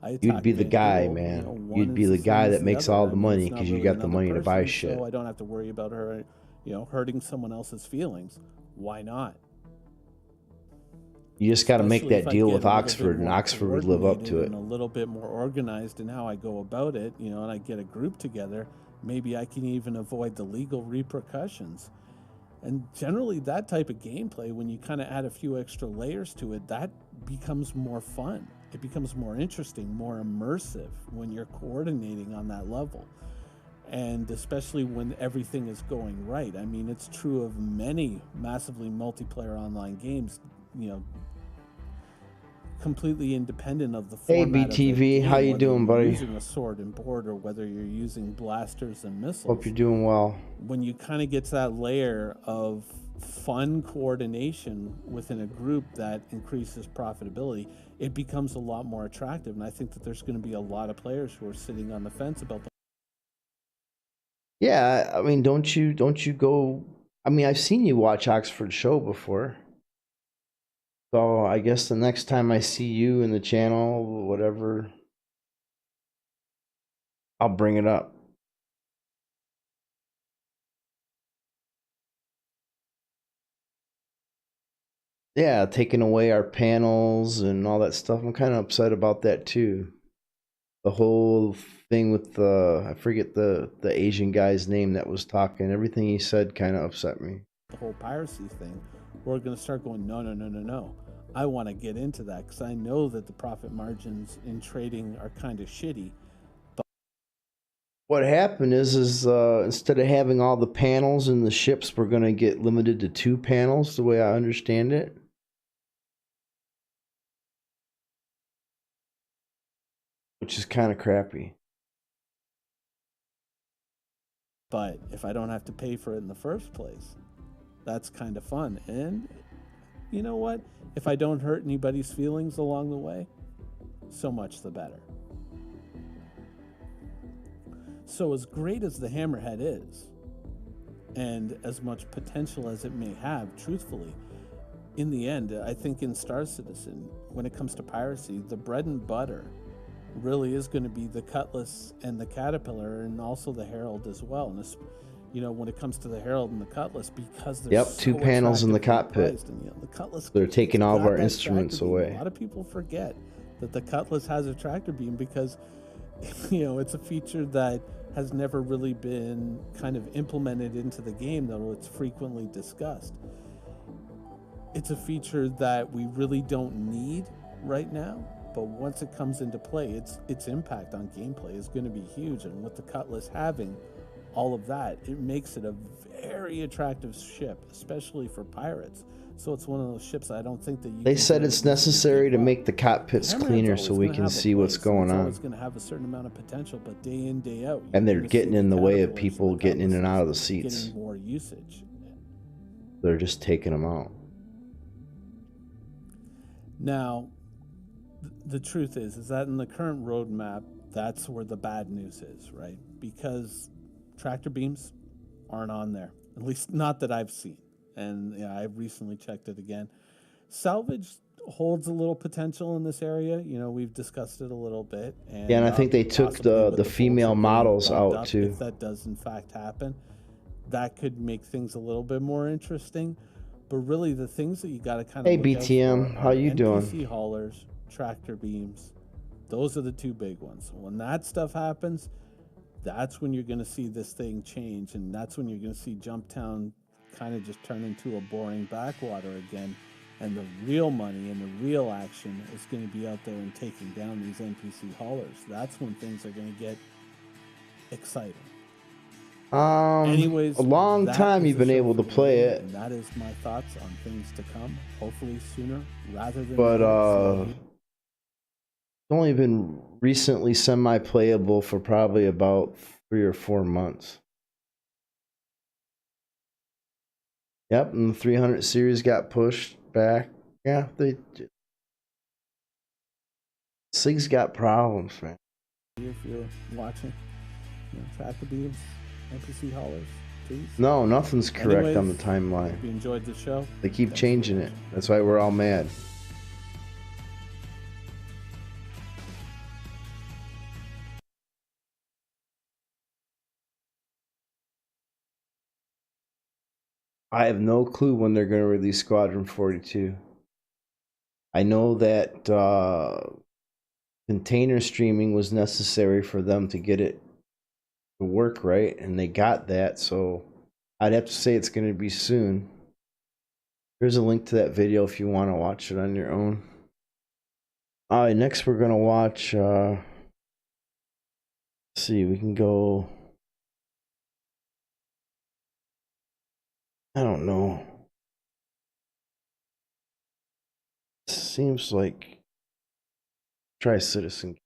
I You'd attack be the Vanguard, guy, you know, man. one You'd is be the same guy as that the makes other. all I the mean, money it's not because you really got the another money to buy person, shit. so I don't have to worry about her, you know, hurting someone else's feelings. Why not? You just got to make especially that if I deal get with a little bit Oxford, and more Oxford would live up to coordinated it. and a little bit more organized in how I go about it, you know, and I get a group together, maybe I can even avoid the legal repercussions. And generally, that type of gameplay, when you kind of add a few extra layers to it, that becomes more fun. It becomes more interesting, more immersive when you're coordinating on that level. And especially when everything is going right. I mean, it's true of many massively multiplayer online games, you know, completely independent of the Hey, format of the BTV, game, how you whether doing, you're buddy? using a sword and board or whether you're using blasters and missiles. Hope you're doing well. When you kind of get to that layer of fun coordination within a group that increases profitability, it becomes a lot more attractive. And I think that there's going to be a lot of players who are sitting on the fence about the. Yeah, I mean, don't you go? I mean, I've seen you watch Oxford show before, so I guess the next time I see you in the channel, whatever, I'll bring it up. Yeah, taking away our panels and all that stuff. I'm kind of upset about that too. The whole thing with I forget the Asian guy's name that was talking. Everything he said kind of upset me. The whole piracy thing, we're going to start going, no. I want to get into that because I know that the profit margins in trading are kind of shitty. What happened is instead of having all the panels in the ships, we're going to get limited to 2 panels, the way I understand it. Which is kind of crappy. But if I don't have to pay for it in the first place, that's kind of fun. And you know what? If I don't hurt anybody's feelings along the way, so much the better. So as great as the Hammerhead is, and as much potential as it may have, truthfully, in the end, I think in Star Citizen, when it comes to piracy, the bread and butter really is going to be the Cutlass and the Caterpillar, and also the Herald as well. And this, you know, when it comes to the Herald and the Cutlass, because they're Yep, 2 panels in the cockpit. And, you know, the Cutlass, They're taking all of got our that instruments tractor beam. away. A lot of people forget that the Cutlass has a tractor beam because, you know, it's a feature that has never really been kind of implemented into the game, though it's frequently discussed. It's a feature that we really don't need right now, but once it comes into play, its impact on gameplay is going to be huge. And with the Cutlass having all of that, it makes it a very attractive ship, especially for pirates. So it's one of those ships I don't think that you. They can said do it's it in necessary to well. make the cockpits Hammerhead's cleaner always so we gonna can have a see what's place, and going it's on. always going to have a certain amount of potential, but day in, day out, And you're they're gonna see getting the in the way of Caterpillars and people the getting in and out of the Cutlasses seats. getting more usage. They're just taking them out. Now, the truth is that in the current roadmap, that's where the bad news is, right? Because tractor beams aren't on there, at least not that I've seen. And yeah, I recently checked it again. Salvage holds a little potential in this area. You know, we've discussed it a little bit. And Yeah, and I think they took possibly with the Vulture female getting models bumped out up, too. if that does in fact happen, that could make things a little bit more interesting. But really, the things that you got to kind of Hey, look BTM, out for how are you doing? NPC haulers, tractor beams. Those are the 2 big ones. When that stuff happens, that's when you're going to see this thing change, and that's when you're going to see Jumptown kind of just turn into a boring backwater again. And the real money and the real action is going to be out there and taking down these NPC haulers. That's when things are going to get exciting. Anyways, a long that time is you've the been show able to for play today, it, and that is my thoughts on things to come. Hopefully sooner rather than but later. it's only been recently semi-playable for probably about 3 or 4 months. Yep, and the 300 series got pushed back. Yeah, SIG's got problems, man. If you're watching, you know, tractor beams, NPC haulers, please. No, nothing's correct on the Anyways, timeline. Hope you enjoyed the show. They keep Thanks for changing it. watching. That's why we're all mad. I have no clue when they're going to release Squadron 42. I know that container streaming was necessary for them to get it to work right, and they got that. So I'd have to say it's going to be soon. There's a link to that video if you want to watch it on your own. All right, next we're going to watch. Let's see, we can go. I don't know. Seems like try Citizen.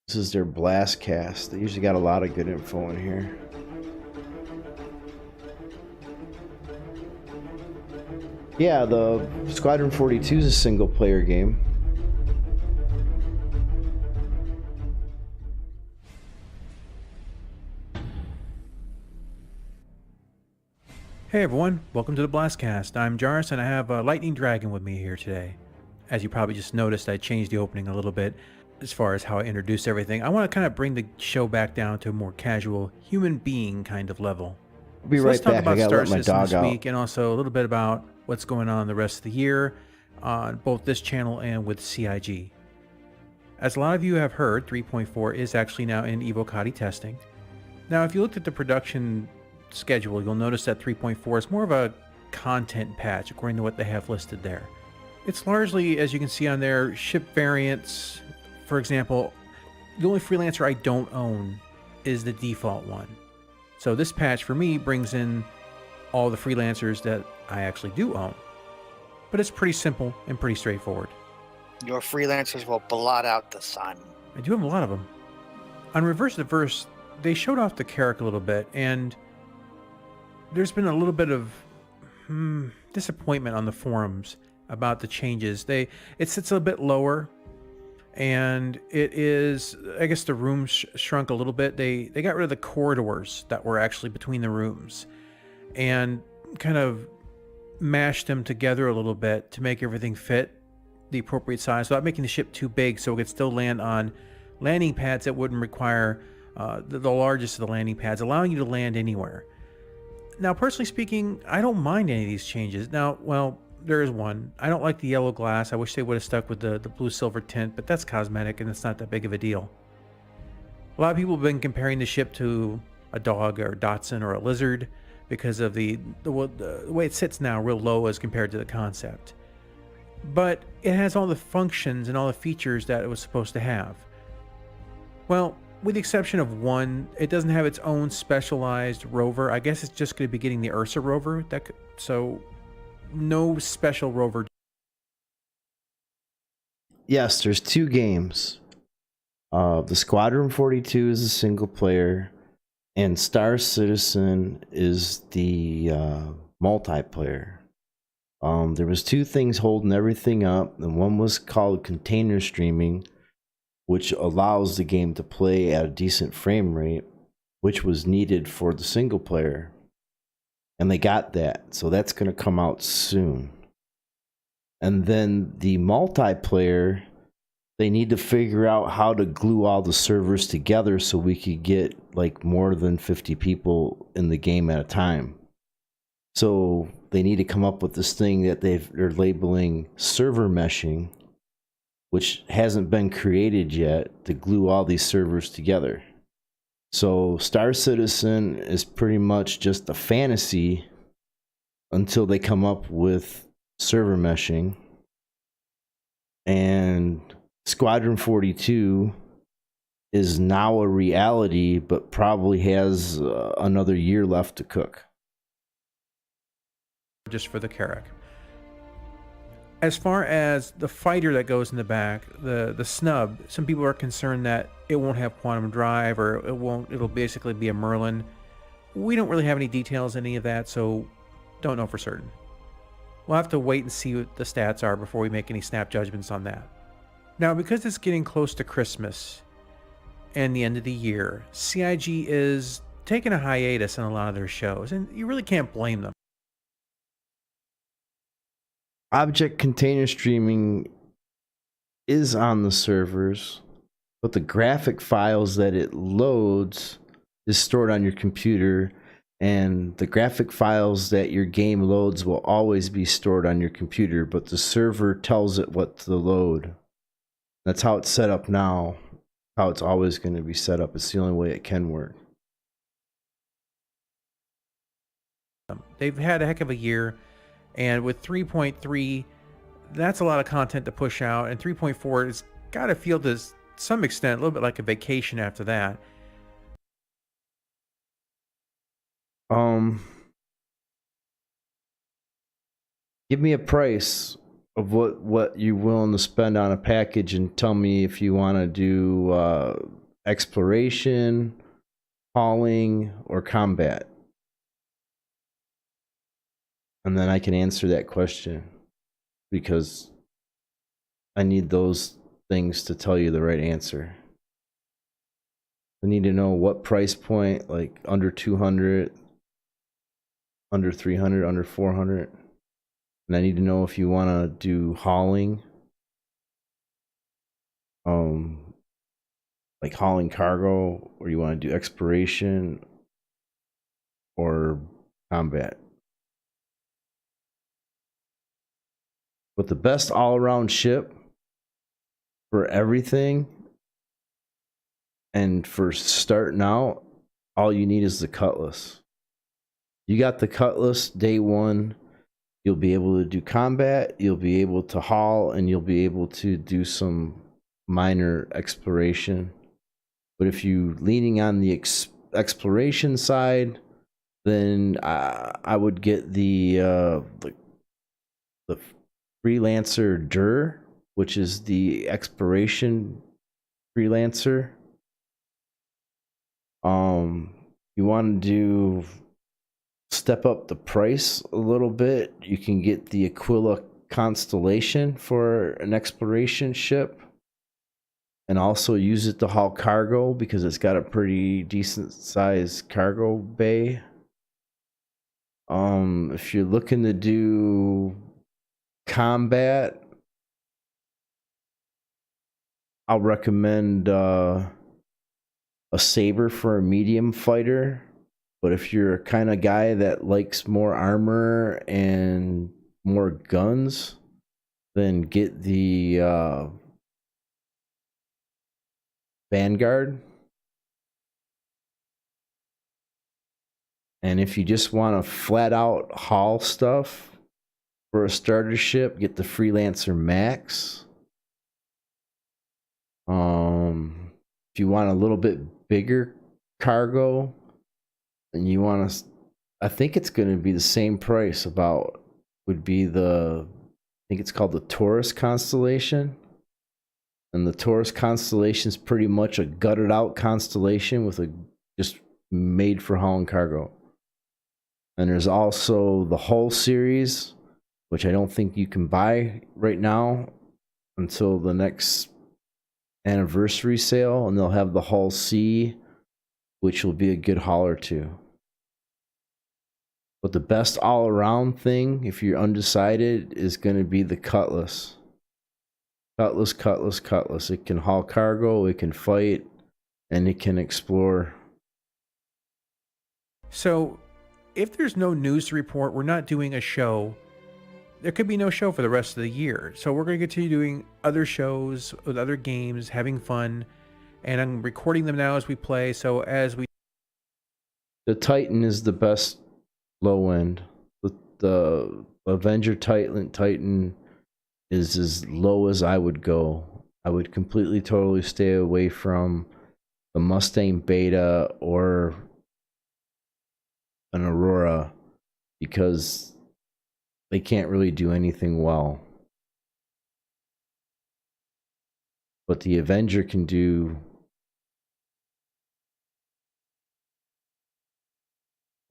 This is their blast cast. They usually got a lot of good info in here. Yeah, the Squadron 42 is a single player game. Hey everyone, welcome to the Blastcast. I'm Jarvis and I have Lightning Dragon with me here today. As you probably just noticed, I changed the opening a little bit as far as how I introduce everything. I want to kind of bring the show back down to a more casual, human being kind of level. I'll be So right let's talk back. I about gotta Star let my Citizen dog this out. week and also a little bit about what's going on the rest of the year on both this channel and with CIG. As a lot of you have heard, 3.4 is actually now in Evocati testing. Now, if you looked at the production schedule, you'll notice that 3.4 is more of a content patch according to what they have listed there. It's largely, as you can see on there, ship variants. For example, the only freelancer I don't own is the default one. So this patch for me brings in all the freelancers that I actually do own. But it's pretty simple and pretty straightforward. Your freelancers will blot out the sun. I do have a lot of them. On Reverse the Verse, they showed off the Carrack a little bit, and there's been a little bit of disappointment on the forums about the changes. It sits a bit lower, and it is, I guess the room shrunk a little bit. They got rid of the corridors that were actually between the rooms and kind of mashed them together a little bit to make everything fit the appropriate size without making the ship too big, so it could still land on landing pads that wouldn't require the largest of the landing pads, allowing you to land anywhere. Now, personally speaking, I don't mind any of these changes. Now, well, there is one. I don't like the yellow glass. I wish they would have stuck with the blue-silver tint, but that's cosmetic and it's not that big of a deal. A lot of people have been comparing the ship to a dog or a Dachshund or a lizard because of the way it sits now real low as compared to the concept. But it has all the functions and all the features that it was supposed to have. Well, with the exception of one, it doesn't have its own specialized rover. I guess it's just going to be getting the Ursa rover. So no special rover. Yes, there's two games. The Squadron 42 is a single player, and Star Citizen is the multiplayer. There was two things holding everything up, and one was called container streaming, which allows the game to play at a decent frame rate, which was needed for the single player. And they got that, so that's going to come out soon. And then the multiplayer, they need to figure out how to glue all the servers together so we could get like more than 50 people in the game at a time. So they need to come up with this thing that they're labeling server meshing, which hasn't been created yet, to glue all these servers together. So Star Citizen is pretty much just a fantasy until they come up with server meshing. And Squadron 42 is now a reality, but probably has another year left to cook. Just for the Carrack. As far as the fighter that goes in the back, the snub, some people are concerned that it won't have quantum drive, or it'll basically be a Merlin. We don't really have any details on any of that, so don't know for certain. We'll have to wait and see what the stats are before we make any snap judgments on that. Now, because it's getting close to Christmas and the end of the year, CIG is taking a hiatus on a lot of their shows, and you really can't blame them. Object container streaming is on the servers, but the graphic files that it loads is stored on your computer, And the graphic files that your game loads will always be stored on your computer, but the server tells it what to load. That's how it's set up now, how it's always going to be set up. It's the only way it can work. They've had a heck of a year, and with 3.3, that's a lot of content to push out, and 3.4 has got to feel to some extent a little bit like a vacation after that. Give me a price of what you're willing to spend on a package, and tell me if you want to do exploration, hauling, or combat. And then I can answer that question, because I need those things to tell you the right answer. I need to know what price point, like under 200, under 300, under 400. And I need to know if you want to do hauling, like hauling cargo, or you want to do exploration or combat. But the best all-around ship for everything and for starting out, all you need is the Cutlass. You got the Cutlass day one. You'll be able to do combat, you'll be able to haul, and you'll be able to do some minor exploration. But if you're leaning on the exploration side, then I would get the Freelancer Dur, which is the exploration Freelancer. You want to do step up the price a little bit, you can get the Aquila Constellation for an exploration ship, and also use it to haul cargo because it's got a pretty decent sized cargo bay. If you're looking to do combat, I'll recommend a Saber for a medium fighter. But if you're a kind of guy that likes more armor and more guns, then get the Vanguard. And if you just want to flat out haul stuff for a starter ship, get the Freelancer Max. If you want a little bit bigger cargo, and you want to, I think it's going to be the same price, about would be I think it's called the Taurus Constellation. And the Taurus Constellation is pretty much a gutted out constellation with just made for hauling cargo. And there's also the Hull series, which I don't think you can buy right now until the next anniversary sale, and they'll have the Hull C, which will be a good hauler too. But the best all-around thing, if you're undecided, is going to be the Cutlass. Cutlass. It can haul cargo, it can fight, and it can explore. So, if there's no news to report, we're not doing a show. There could be no show for the rest of the year. So we're going to continue doing other shows with other games, having fun, and I'm recording them now as we play. So as we... The Titan is the best low end. The Avenger Titan is as low as I would go. I would completely, totally stay away from the Mustang Beta or an Aurora, because they can't really do anything well. But the Avenger can do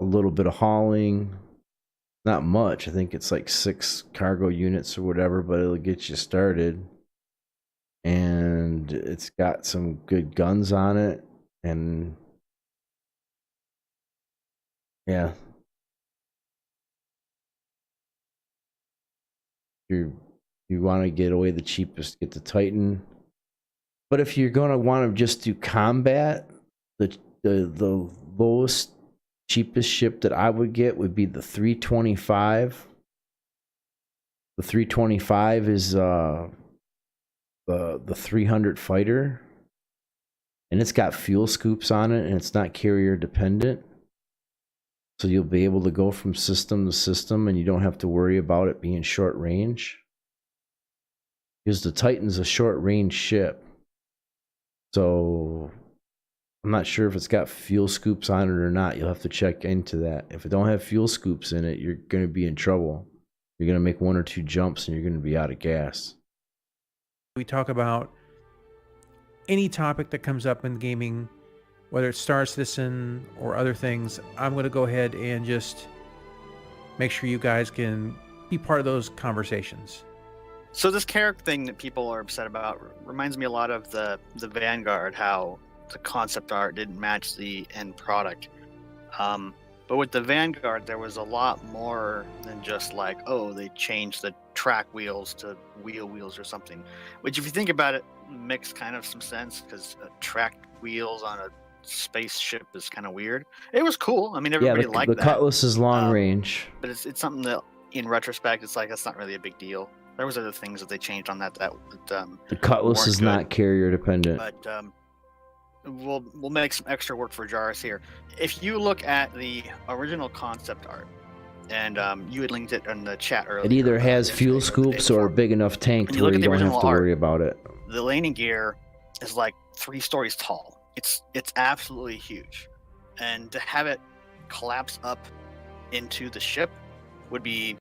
a little bit of hauling. Not much. I think it's like 6 cargo units or whatever, but it'll get you started. And it's got some good guns on it. And yeah. You want to get away the cheapest, get the Titan. But if you're going to want to just do combat, the lowest cheapest ship that I would get would be the 325. The 325 is the 300 fighter, and it's got fuel scoops on it, and it's not carrier dependent. So you'll be able to go from system to system, and you don't have to worry about it being short range. Because the Titan's a short range ship. So I'm not sure if it's got fuel scoops on it or not. You'll have to check into that. If it don't have fuel scoops in it, you're going to be in trouble. You're going to make 1 or 2 jumps and you're going to be out of gas. We talk about any topic that comes up in gaming, whether it's Star Citizen or other things. I'm going to go ahead and just make sure you guys can be part of those conversations. So this character thing that people are upset about reminds me a lot of the Vanguard, how the concept art didn't match the end product. But with the Vanguard, there was a lot more than just like, oh, they changed the track wheels to wheels or something. Which, if you think about it, makes kind of some sense, because track wheels on a spaceship is kind of weird. It was cool. I mean, everybody liked the that. Cutlass is long range. But it's something that, in retrospect, it's like, that's not really a big deal. There was other things that they changed on that the Cutlass is not carrier dependent. But we'll make some extra work for Jarvis here. If you look at the original concept art, and you had linked it in the chat earlier. It either has fuel scoops or a big enough tank to where you don't have to worry about it. The landing gear is like 3 stories tall. It's absolutely huge, and to have it collapse up into the ship would be.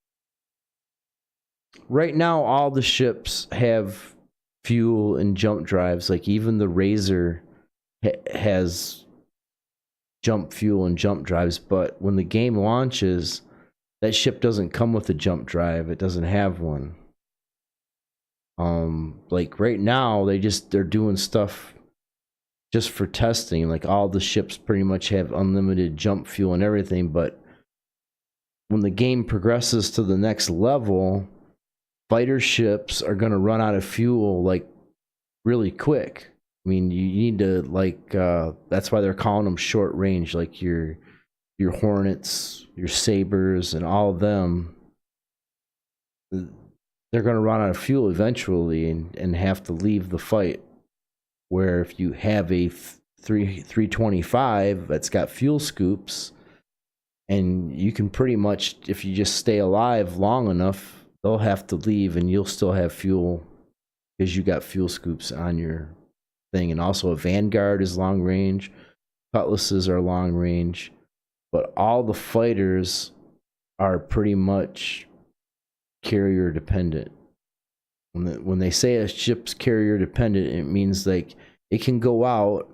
Right now, all the ships have fuel and jump drives. Like even the Razor has jump fuel and jump drives. But when the game launches, that ship doesn't come with a jump drive. It doesn't have one. Like right now, they're doing stuff just for testing. Like all the ships pretty much have unlimited jump fuel and everything. But when the game progresses to the next level, fighter ships are going to run out of fuel like really quick. I mean, you need to that's why they're calling them short range, like your Hornets, your Sabres, and all of them. They're going to run out of fuel eventually and have to leave the fight. Where if you have a 325 that's got fuel scoops, and you can pretty much, if you just stay alive long enough, they'll have to leave and you'll still have fuel because you got fuel scoops on your thing. And also a Vanguard is long range, Cutlasses are long range, but all the fighters are pretty much carrier dependent. When they say a ship's carrier dependent, it means like it can go out,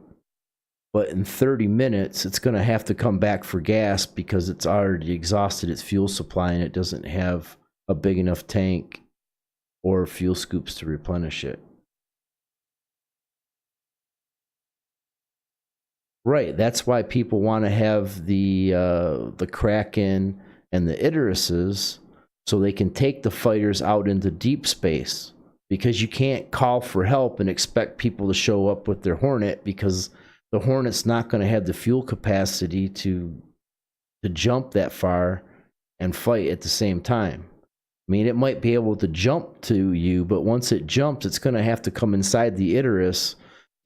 but in 30 minutes it's going to have to come back for gas because it's already exhausted its fuel supply and it doesn't have a big enough tank or fuel scoops to replenish it. Right, that's why people want to have the Kraken and the Idaruses, so they can take the fighters out into deep space, because you can't call for help and expect people to show up with their Hornet, because the Hornet's not going to have the fuel capacity to jump that far and fight at the same time. I mean, it might be able to jump to you, but once it jumps, it's going to have to come inside the Idarus,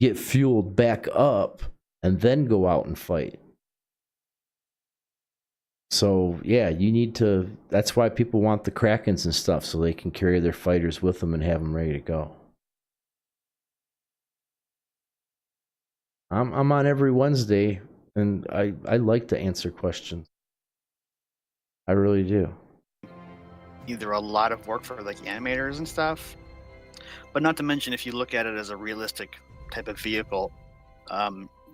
get fueled back up, and then go out and fight. So, yeah, you need to... That's why people want the Krakens and stuff, so they can carry their fighters with them and have them ready to go. I'm on every Wednesday, and I like to answer questions. I really do. Either a lot of work for like animators and stuff, but not to mention if you look at it as a realistic type of vehicle,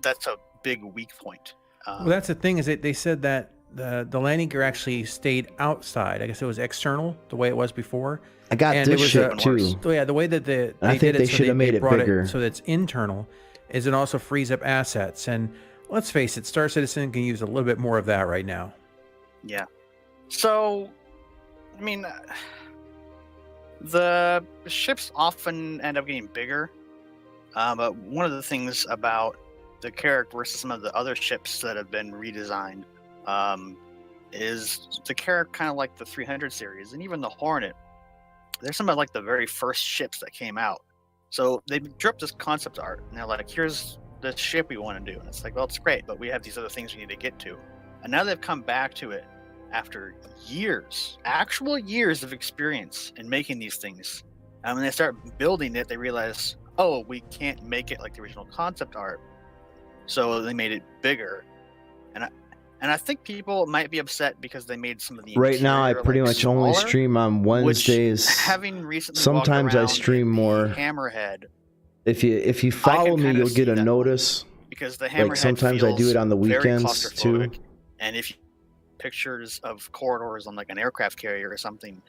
that's a big weak point. Well, that's the thing, is that they said that the landing gear actually stayed outside. I guess it was external, the way it was before. I got and this shit too. So yeah, the way that I think they should have made it bigger. So that's internal, is it also frees up assets. And let's face it, Star Citizen can use a little bit more of that right now. Yeah. So, I mean, the ships often end up getting bigger, but one of the things about the Carrack versus some of the other ships that have been redesigned is the Carrack, kind of like the 300 series, and even the Hornet. They're some of like the very first ships that came out. So they drew up this concept art, and they're like, here's the ship we want to do. And it's like, well, it's great, but we have these other things we need to get to. And now they've come back to it after years, actual years of experience in making these things. And when they start building it, they realize, oh, we can't make it like the original concept art. So they made it bigger. And I think people might be upset because they made some of the Right now, I interior, pretty like, much only smaller, stream on which, Wednesdays. having recently Sometimes walked I around stream in the more. Hammerhead, If you follow me, kinda you'll get see a that notice. because the Hammerhead Like sometimes I do feels it on the very weekends too. claustrophobic. And if you pictures of corridors on like an aircraft carrier or something,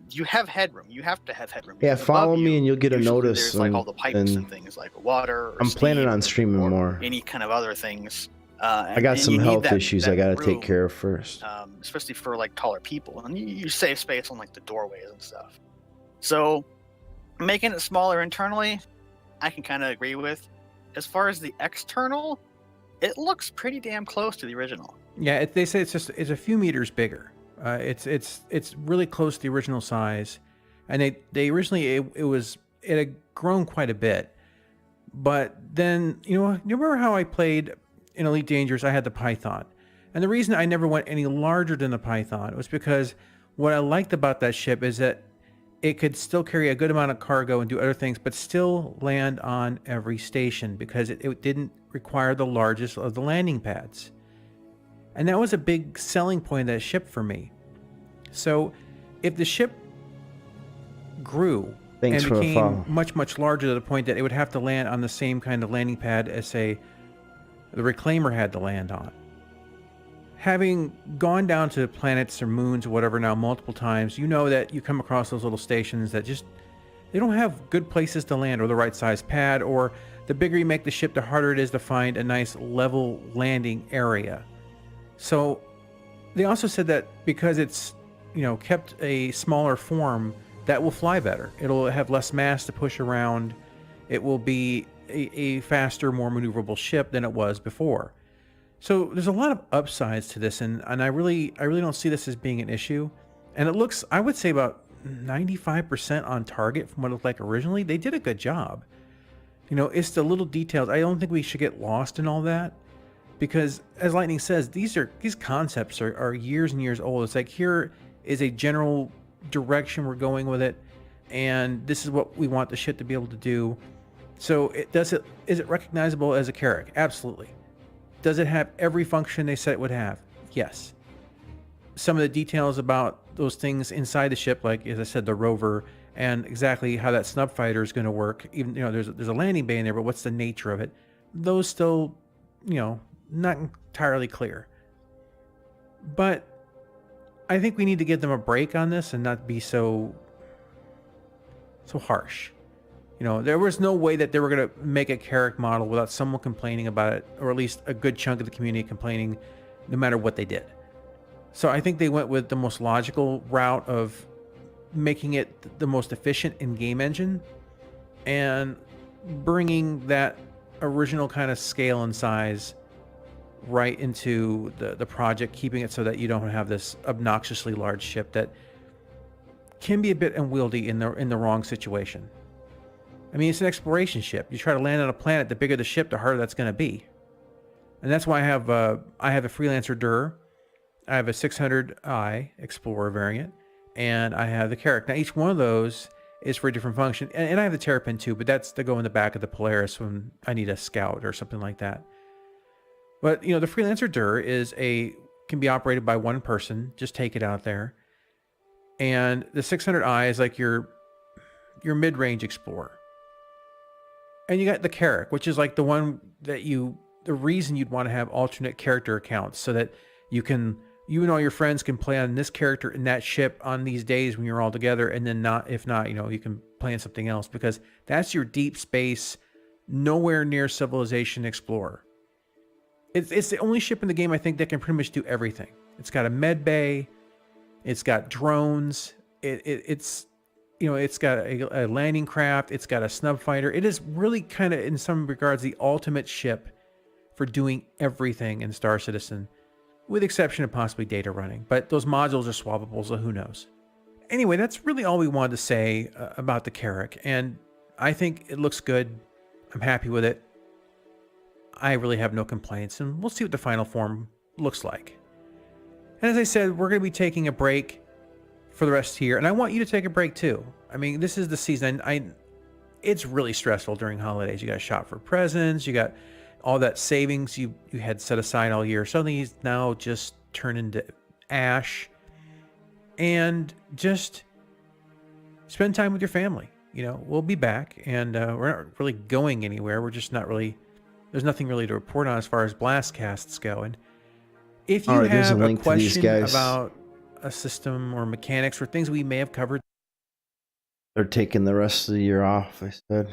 you have headroom. You have to have headroom. Yeah, because above follow me you, and you'll get a usually notice. There's like all the pipes and and things like water. Or I'm planning steam on streaming or more. any kind of other things. I got and some you need health that- issues I that got to room, take care of first. especially for like taller people, and you save space on like the doorways and stuff. So making it smaller internally, I can kind of agree with. As far as the external, it looks pretty damn close to the original. Yeah, they say it's a few meters bigger. It's really close to the original size, and they originally it had grown quite a bit, but then you remember how I played in Elite Dangerous? I had the Python, and the reason I never went any larger than the Python was because what I liked about that ship is that it could still carry a good amount of cargo and do other things, but still land on every station because it didn't require the largest of the landing pads. And that was a big selling point of that ship for me. So if the ship grew Thanks and for the became follow. much, much larger to the point that it would have to land on the same kind of landing pad as, say, the Reclaimer had to land on. Having gone down to planets or moons or whatever now multiple times, you know that you come across those little stations that just, they don't have good places to land or the right size pad, or the bigger you make the ship, the harder it is to find a nice level landing area. So they also said that because it's, kept a smaller form, that will fly better. It'll have less mass to push around. It will be a faster, more maneuverable ship than it was before. So there's a lot of upsides to this, and I really don't see this as being an issue. And it looks, I would say, about 95% on target from what it looked like originally. They did a good job. It's the little details. I don't think we should get lost in all that, because as Lightning says, these concepts are years and years old. It's like, here is a general direction we're going with it, and this is what we want the ship to be able to do. So is it recognizable as a Carrack? Absolutely. Does it have every function they said it would have? Yes. Some of the details about those things inside the ship, like as I said, the rover, and exactly how that snub fighter is going to work. Even there's a landing bay in there, but what's the nature of it? Those still, not entirely clear. But I think we need to give them a break on this and not be so harsh. There was no way that they were going to make a Carrack model without someone complaining about it, or at least a good chunk of the community complaining, no matter what they did. So I think they went with the most logical route of making it the most efficient in-game engine and bringing that original kind of scale and size right into the project, keeping it so that you don't have this obnoxiously large ship that can be a bit unwieldy in the wrong situation. I mean, it's an exploration ship. You try to land on a planet, the bigger the ship, the harder that's going to be. And that's why I have a Freelancer Dur, I have a 600i Explorer variant, and I have the Carrack. Now, each one of those is for a different function. And I have the Terrapin too, but that's to go in the back of the Polaris when I need a scout or something like that. But, the Freelancer Dur can be operated by one person. Just take it out there. And the 600i is like your mid-range Explorer. And you got the Carrack, which is like the one that the reason you'd want to have alternate character accounts, so that you and all your friends can play on this character in that ship on these days when you're all together, and then if not, you can play on something else, because that's your deep space, nowhere near civilization explorer. It's the only ship in the game, I think, that can pretty much do everything. It's got a med bay, it's got drones, it's got a landing craft, it's got a snub fighter. It is really kind of, in some regards, the ultimate ship for doing everything in Star Citizen. with the exception of possibly data running. But those modules are swappable, so who knows? Anyway, that's really all we wanted to say about the Carrack, and I think it looks good. I'm happy with it. I really have no complaints, and we'll see what the final form looks like. And as I said, we're going to be taking a break for the rest here, and I want you to take a break too. I mean, this is the season. It's really stressful during holidays. You got to shop for presents. You got all that savings you had set aside all year. Suddenly he's now just turned into ash. And just spend time with your family. You know, we'll be back, and we're not really going anywhere. We're just not really, there's nothing really to report on as far as Blastcasts go. And if you All right, there's have a a link to these question guys. about a system or mechanics or things we may have covered, They're taking the rest of the year off, I said.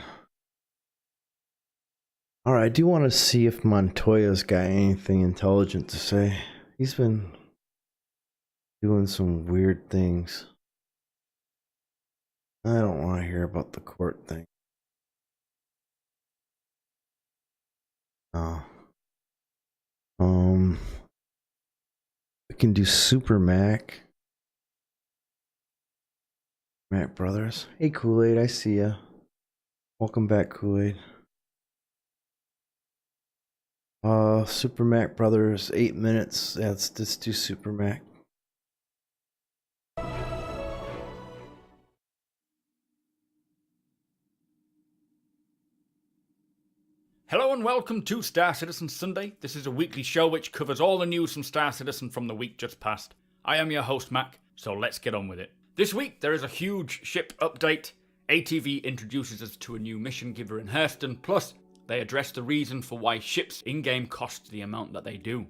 All right, I do want to see if Montoya's got anything intelligent to say. He's been doing some weird things. I don't want to hear about the court thing. Oh. We can do Super Mac. Mac Brothers. Hey Kool-Aid, I see ya. Welcome back, Kool-Aid. Super Mac Brothers, 8 minutes. Yeah, let's do Super Mac. Hello and welcome to Star Citizen Sunday. This is a weekly show which covers all the news from Star Citizen from the week just past. I am your host Mac, so let's get on with it. This week there is a huge ship update. ATV introduces us to a new mission giver in Hurston, plus they address the reason for why ships in-game cost the amount that they do.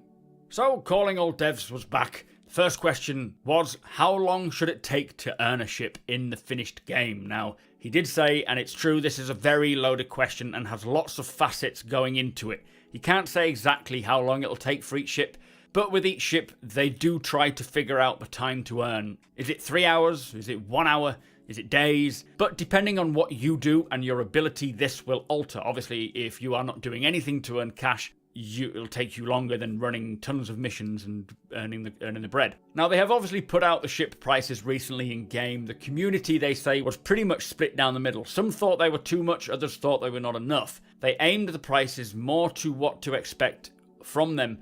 So, Calling All Devs was back. The first question was, how long should it take to earn a ship in the finished game? Now, he did say, and it's true, this is a very loaded question and has lots of facets going into it. He can't say exactly how long it'll take for each ship, but with each ship, they do try to figure out the time to earn. Is it 3 hours? Is it 1 hour? Is it days? But depending on what you do and your ability, this will alter. Obviously, if you are not doing anything to earn cash, it'll take you longer than running tons of missions and earning the bread. Now, they have obviously put out the ship prices recently in game. The community, they say, was pretty much split down the middle. Some thought they were too much, others thought they were not enough. They aimed the prices more to what to expect from them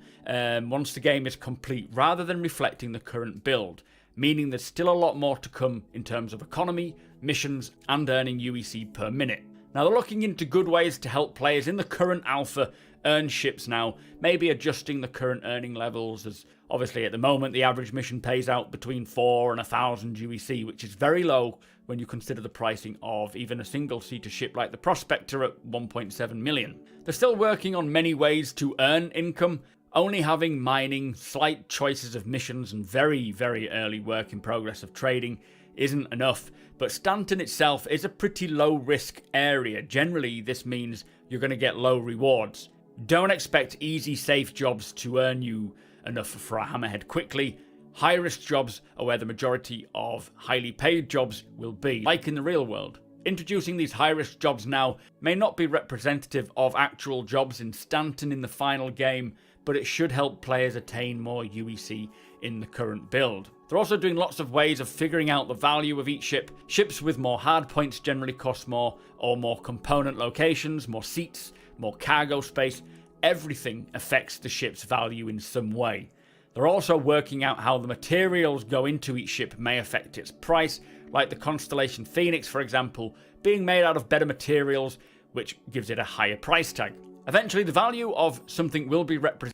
once the game is complete, rather than reflecting the current build, meaning there's still a lot more to come in terms of economy, missions, and earning UEC per minute. Now, they're looking into good ways to help players in the current alpha earn ships now, maybe adjusting the current earning levels, as obviously at the moment the average mission pays out between 4 and 1,000 UEC, which is very low when you consider the pricing of even a single-seater ship like the Prospector at 1.7 million. They're still working on many ways to earn income. Only having mining, slight choices of missions, and very, very early work in progress of trading isn't enough, but Stanton itself is a pretty low-risk area. Generally, this means you're going to get low rewards. Don't expect easy, safe jobs to earn you enough for a hammerhead quickly. High-risk jobs are where the majority of highly paid jobs will be, like in the real world. Introducing these high-risk jobs now may not be representative of actual jobs in Stanton in the final game, but it should help players attain more UEC in the current build. They're also doing lots of ways of figuring out the value of each ship. Ships with more hard points generally cost more, or more component locations, more seats, more cargo space. Everything affects the ship's value in some way. They're also working out how the materials go into each ship may affect its price, like the Constellation Phoenix, for example, being made out of better materials, which gives it a higher price tag. Eventually, the value of something will be represented.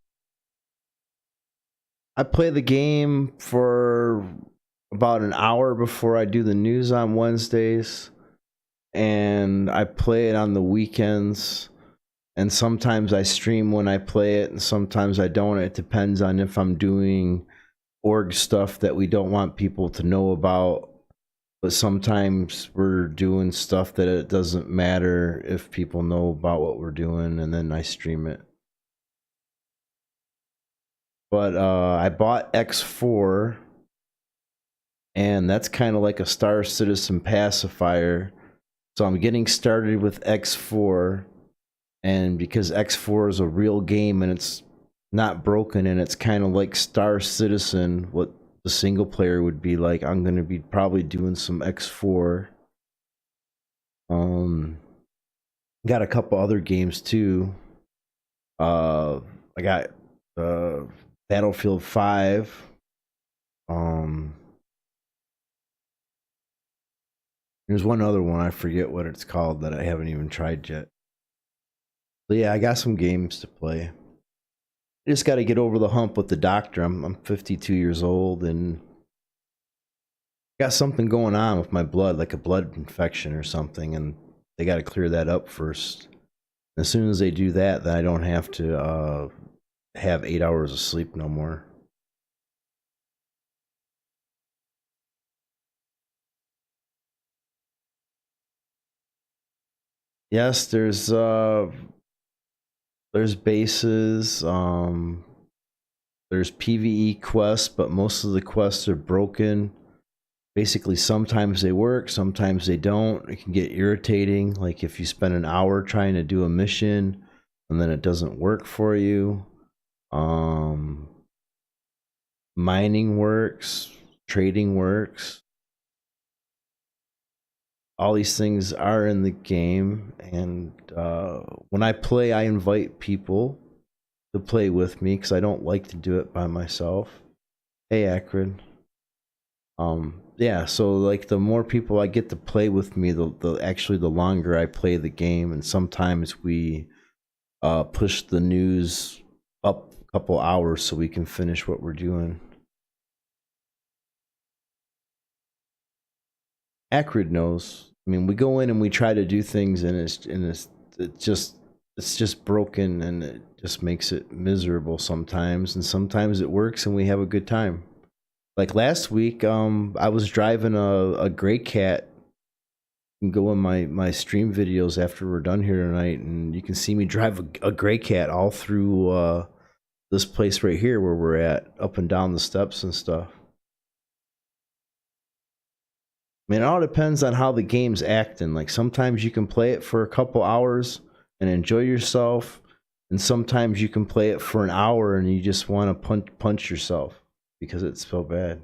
I play the game for about an hour before I do the news on Wednesdays, and I play it on the weekends, and sometimes I stream when I play it, and sometimes I don't. It depends on if I'm doing org stuff that we don't want people to know about, but sometimes we're doing stuff that it doesn't matter if people know about what we're doing, and then I stream it. But I bought X4, and that's kind of like a Star Citizen pacifier. So I'm getting started with X4, and because X4 is a real game and it's not broken, and it's kind of like Star Citizen, what the single player would be like. I'm gonna be probably doing some X4. Got a couple other games too. I got Battlefield 5. There's one other one, I forget what it's called, that I haven't even tried yet. But yeah, I got some games to play. I just got to get over the hump with the doctor. I'm 52 years old and got something going on with my blood, like a blood infection or something, and they got to clear that up first. As soon as they do that, then I don't have to have 8 hours of sleep no more. Yes, there's bases, there's PvE quests, but most of the quests are broken. Basically, sometimes they work, sometimes they don't. It can get irritating, like if you spend an hour trying to do a mission and then it doesn't work for you. Mining works, trading works. All these things are in the game, and when I play, I invite people to play with me because I don't like to do it by myself. Hey, Akron. Yeah, so like the more people I get to play with me, the longer I play the game, and sometimes we push the news up a couple hours so we can finish what we're doing. Akron knows. I mean, we go in and we try to do things, and it's just broken, and it just makes it miserable sometimes. And sometimes it works, and we have a good time. Like last week, I was driving a gray cat. You can go in my stream videos after we're done here tonight, and you can see me drive a gray cat all through this place right here where we're at, up and down the steps and stuff. I mean, it all depends on how the game's acting. Like sometimes you can play it for a couple hours and enjoy yourself, and sometimes you can play it for an hour and you just want to punch yourself because it's so bad.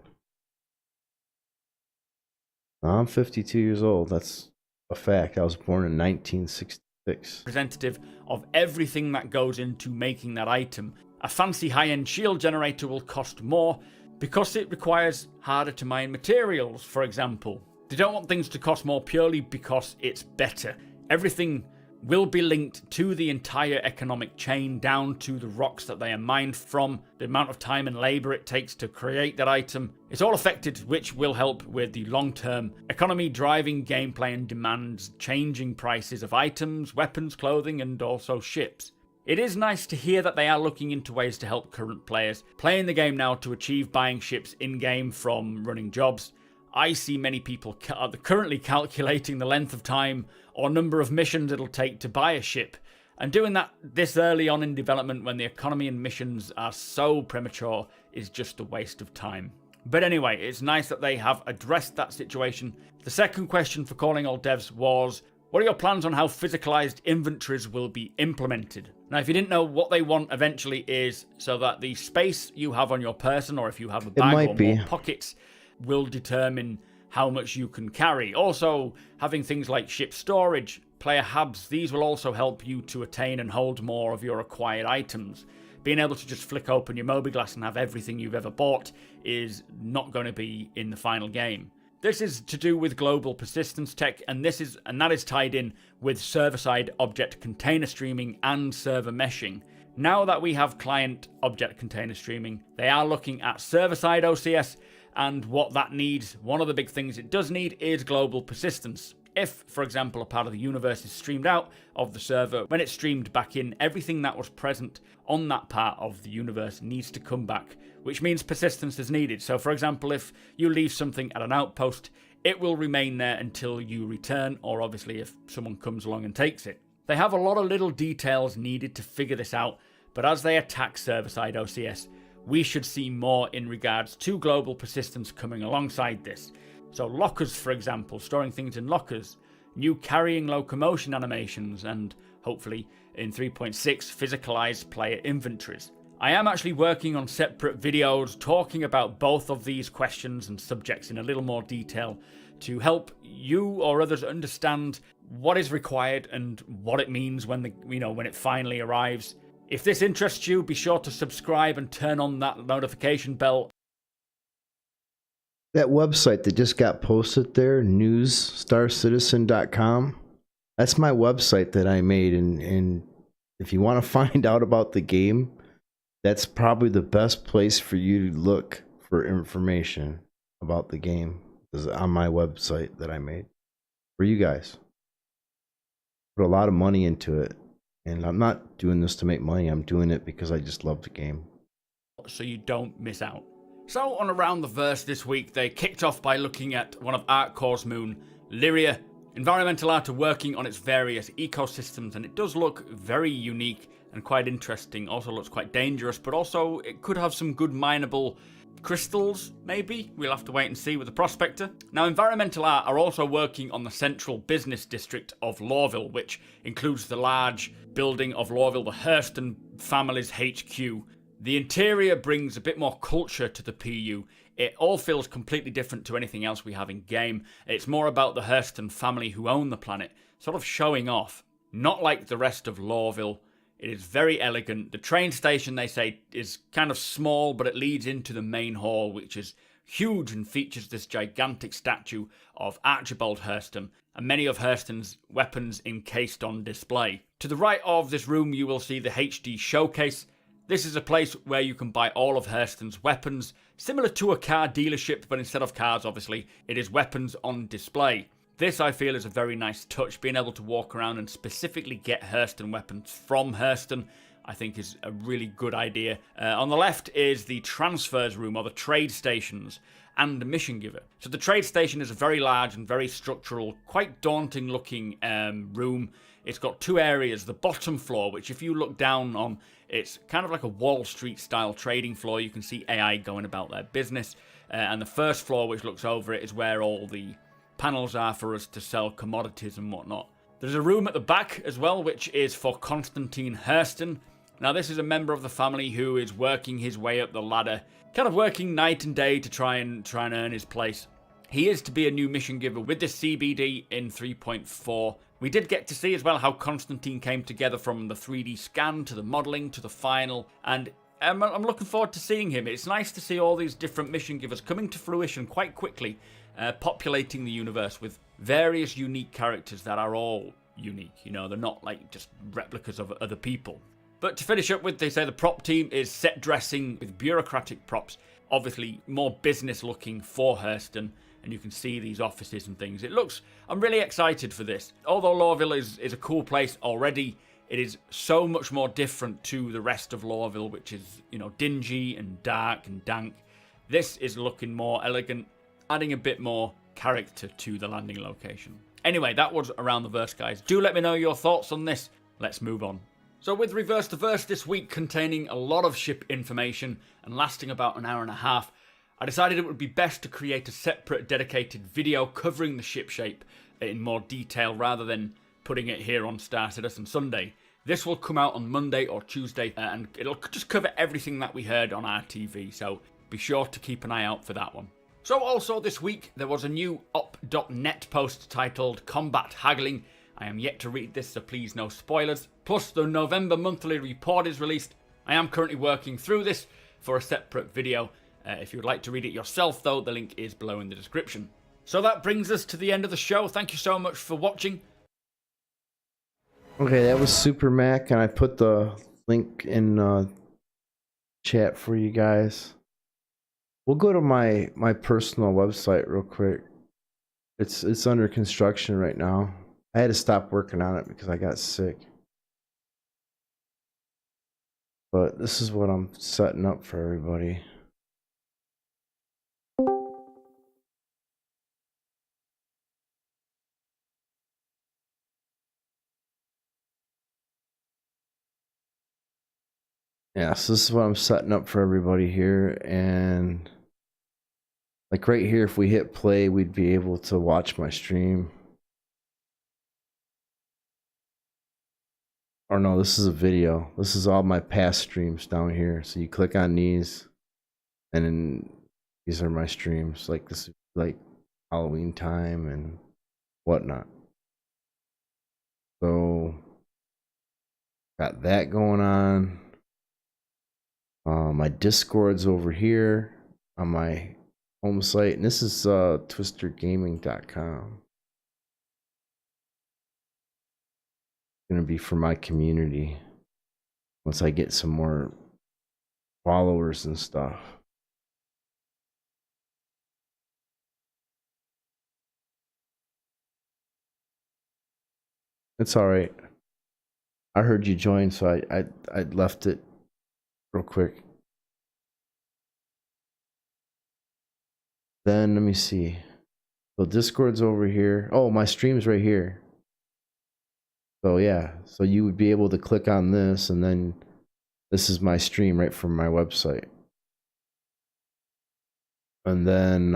I'm 52 years old. That's a fact. I was born in 1966. Representative of everything that goes into making that item. A fancy high-end shield generator will cost more because it requires harder to mine materials, for example. They don't want things to cost more purely because it's better. Everything will be linked to the entire economic chain, down to the rocks that they are mined from, the amount of time and labor it takes to create that item. It's all affected, which will help with the long-term economy, driving gameplay and demands, changing prices of items, weapons, clothing, and also ships. It is nice to hear that they are looking into ways to help current players playing the game now to achieve buying ships in-game from running jobs. I see many people currently calculating the length of time or number of missions it'll take to buy a ship, and doing that this early on in development when the economy and missions are so premature is just a waste of time. But anyway, it's nice that they have addressed that situation. The second question for Calling All Devs was, what are your plans on how physicalized inventories will be implemented? Now, if you didn't know, what they want eventually is so that the space you have on your person, or if you have a bag or more pockets, will determine how much you can carry. Also, having things like ship storage, player hubs, these will also help you to attain and hold more of your acquired items. Being able to just flick open your Moby-Glass and have everything you've ever bought is not going to be in the final game. This is to do with global persistence tech, and that is tied in with server-side object container streaming and server meshing. Now that we have client object container streaming, they are looking at server-side OCS, and what that needs, one of the big things it does need, is global persistence. If, for example, a part of the universe is streamed out of the server, when it's streamed back in, everything that was present on that part of the universe needs to come back, which means persistence is needed. So, for example, if you leave something at an outpost, it will remain there until you return, or obviously if someone comes along and takes it. They have a lot of little details needed to figure this out, but as they attack server-side OCS, we should see more in regards to global persistence coming alongside this. So lockers, for example, storing things in lockers, new carrying locomotion animations, and hopefully in 3.6 physicalized player inventories. I am actually working on separate videos talking about both of these questions and subjects in a little more detail to help you or others understand what is required and what it means when when it finally arrives. If this interests you, be sure to subscribe and turn on that notification bell. That website that just got posted there, newsstarcitizen.com, that's my website that I made. And if you want to find out about the game, that's probably the best place for you to look for information about the game, is on my website that I made for you guys. Put a lot of money into it. And I'm not doing this to make money. I'm doing it because I just love the game. So you don't miss out. So on Around the Verse this week, they kicked off by looking at one of ArtCore's moon, Lyria. Environmental Art are working on its various ecosystems, and it does look very unique and quite interesting. Also looks quite dangerous, but also it could have some good mineable crystals, maybe? We'll have to wait and see with the Prospector. Now, Environmental Art are also working on the central business district of Lorville, which includes the large building of Lorville, the Hurston family's HQ. The interior brings a bit more culture to the PU. It all feels completely different to anything else we have in game. It's more about the Hurston family who own the planet, sort of showing off. Not like the rest of Lorville. It is very elegant. The train station, they say, is kind of small, but it leads into the main hall, which is huge and features this gigantic statue of Archibald Hurston and many of Hurston's weapons encased on display. To the right of this room, you will see the HD Showcase. This is a place where you can buy all of Hurston's weapons, similar to a car dealership, but instead of cars, obviously, it is weapons on display. This, I feel, is a very nice touch. Being able to walk around and specifically get Hurston weapons from Hurston, I think, is a really good idea. On the left is the transfers room, or the trade stations, and the mission giver. So the trade station is a very large and very structural, quite daunting looking room. It's got two areas. The bottom floor, which if you look down on, it's kind of like a Wall Street style trading floor. You can see AI going about their business. And the first floor, which looks over it, is where all the panels are for us to sell commodities and whatnot. There's a room at the back as well, which is for Constantine Hurston. Now, this is a member of the family who is working his way up the ladder, kind of working night and day to try and earn his place. He is to be a new mission giver with this CBD in 3.4. We did get to see as well how Constantine came together, from the 3D scan to the modelling to the final, and I'm looking forward to seeing him. It's nice to see all these different mission givers coming to fruition quite quickly, populating the universe with various unique characters that are all unique. You know, they're not like just replicas of other people. But to finish up with, they say the prop team is set dressing with bureaucratic props, obviously more business looking for Hurston, and you can see these offices and things. I'm really excited for this. Although Lorville is a cool place already, it is so much more different to the rest of Lorville, which is, dingy and dark and dank. This is looking more elegant, adding a bit more character to the landing location. Anyway, that was Around the Verse, guys. Do let me know your thoughts on this. Let's move on. So with Reverse the Verse this week containing a lot of ship information and lasting about an hour and a half, I decided it would be best to create a separate dedicated video covering the ship shape in more detail rather than putting it here on Star Citizen Sunday. This will come out on Monday or Tuesday, and it'll just cover everything that we heard on RTV, so be sure to keep an eye out for that one. So also this week, there was a new op.net post titled Combat Haggling. I am yet to read this, so please no spoilers. Plus, the November monthly report is released. I am currently working through this for a separate video. If you would like to read it yourself, though, the link is below in the description. So that brings us to the end of the show. Thank you so much for watching. Okay, that was Super Mac, and I put the link in chat for you guys. We'll go to my personal website real quick. It's under construction right now. I had to stop working on it because I got sick. But this is what I'm setting up for everybody. Yeah, so this is what I'm setting up for everybody here, and like right here, if we hit play, we'd be able to watch my stream. Or no, this is a video. This is all my past streams down here. So you click on these, and then these are my streams. Like this is like Halloween time and whatnot. So got that going on. My Discord's over here on my home site, and this is twistergaming.com. Gonna be for my community once I get some more followers and stuff. It's all right. I heard you join, so I left it real quick. Then let me see. So Discord's over here. Oh, my stream's right here. So yeah, so you would be able to click on this, and then this is my stream right from my website. And then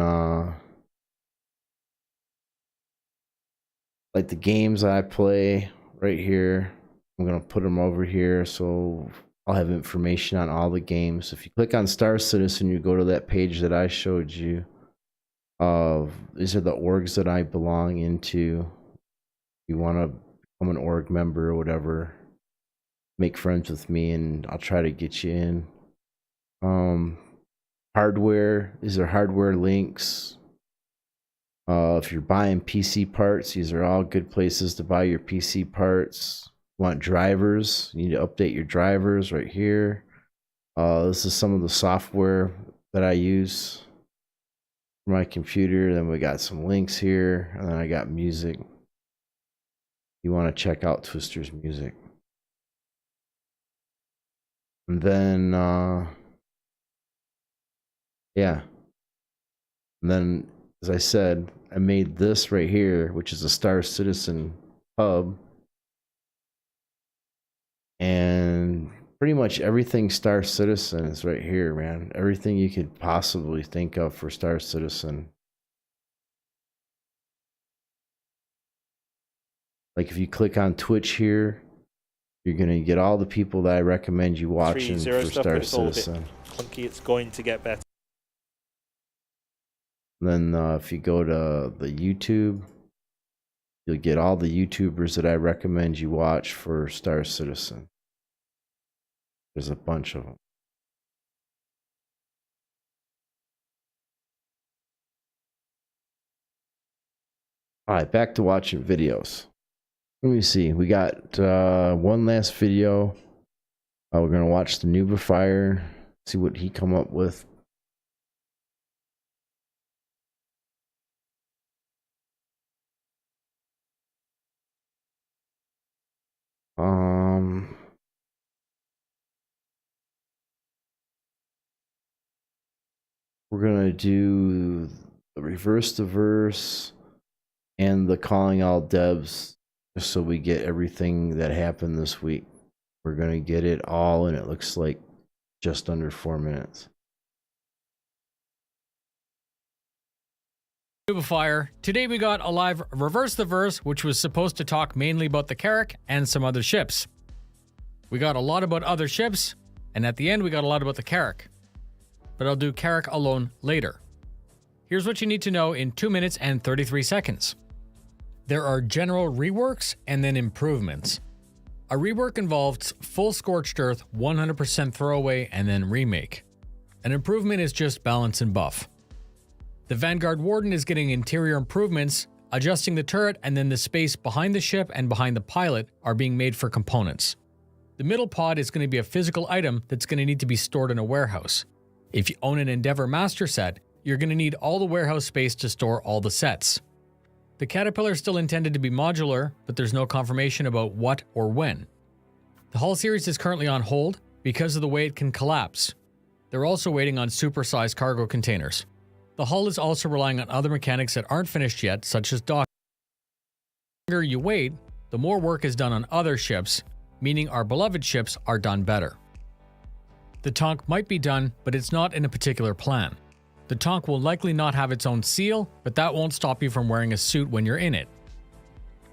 like the games I play right here, I'm gonna put them over here, so I'll have information on all the games. If you click on Star Citizen, you go to that page that I showed you. These are the orgs that I belong into. You want to become an org member or whatever, make friends with me, and I'll try to get you in. Hardware, these are hardware links. If you're buying PC parts, these are all good places to buy your PC parts. Want drivers, you need to update your drivers right here. This is some of the software that I use for my computer. Then we got some links here, and then I got music. You want to check out Twister's music. And then yeah, and then as I said, I made this right here, which is a Star Citizen hub. And pretty much everything Star Citizen is right here, man. Everything you could possibly think of for Star Citizen. Like if you click on Twitch here, you're gonna get all the people that I recommend you watching 3-0 for stuff, Star but it's all a bit Citizen. clunky. It's going to get better. And then if you go to the YouTube, you'll get all the YouTubers that I recommend you watch for Star Citizen. There's a bunch of them. All right, back to watching videos. Let me see. We got one last video. We're gonna watch the Nuba Fire, see what he come up with. We're gonna do the reverse the verse and the calling all devs, just so we get everything that happened this week. We're gonna get it all, and it looks like just under 4 minutes. Fire. Today we got a live Reverse the Verse, which was supposed to talk mainly about the Carrack and some other ships. We got a lot about other ships, and at the end we got a lot about the Carrack. But I'll do Carrack alone later. Here's what you need to know in 2 minutes and 33 seconds. There are general reworks and then improvements. A rework involves full Scorched Earth, 100% throwaway, and then remake. An improvement is just balance and buff. The Vanguard Warden is getting interior improvements, adjusting the turret, and then the space behind the ship and behind the pilot are being made for components. The middle pod is going to be a physical item that's going to need to be stored in a warehouse. If you own an Endeavor Master set, you're going to need all the warehouse space to store all the sets. The Caterpillar is still intended to be modular, but there's no confirmation about what or when. The Hull series is currently on hold because of the way it can collapse. They're also waiting on supersized cargo containers. The hull is also relying on other mechanics that aren't finished yet, such as docking. The longer you wait, the more work is done on other ships, meaning our beloved ships are done better. The Tonk might be done, but it's not in a particular plan. The Tonk will likely not have its own seal, but that won't stop you from wearing a suit when you're in it.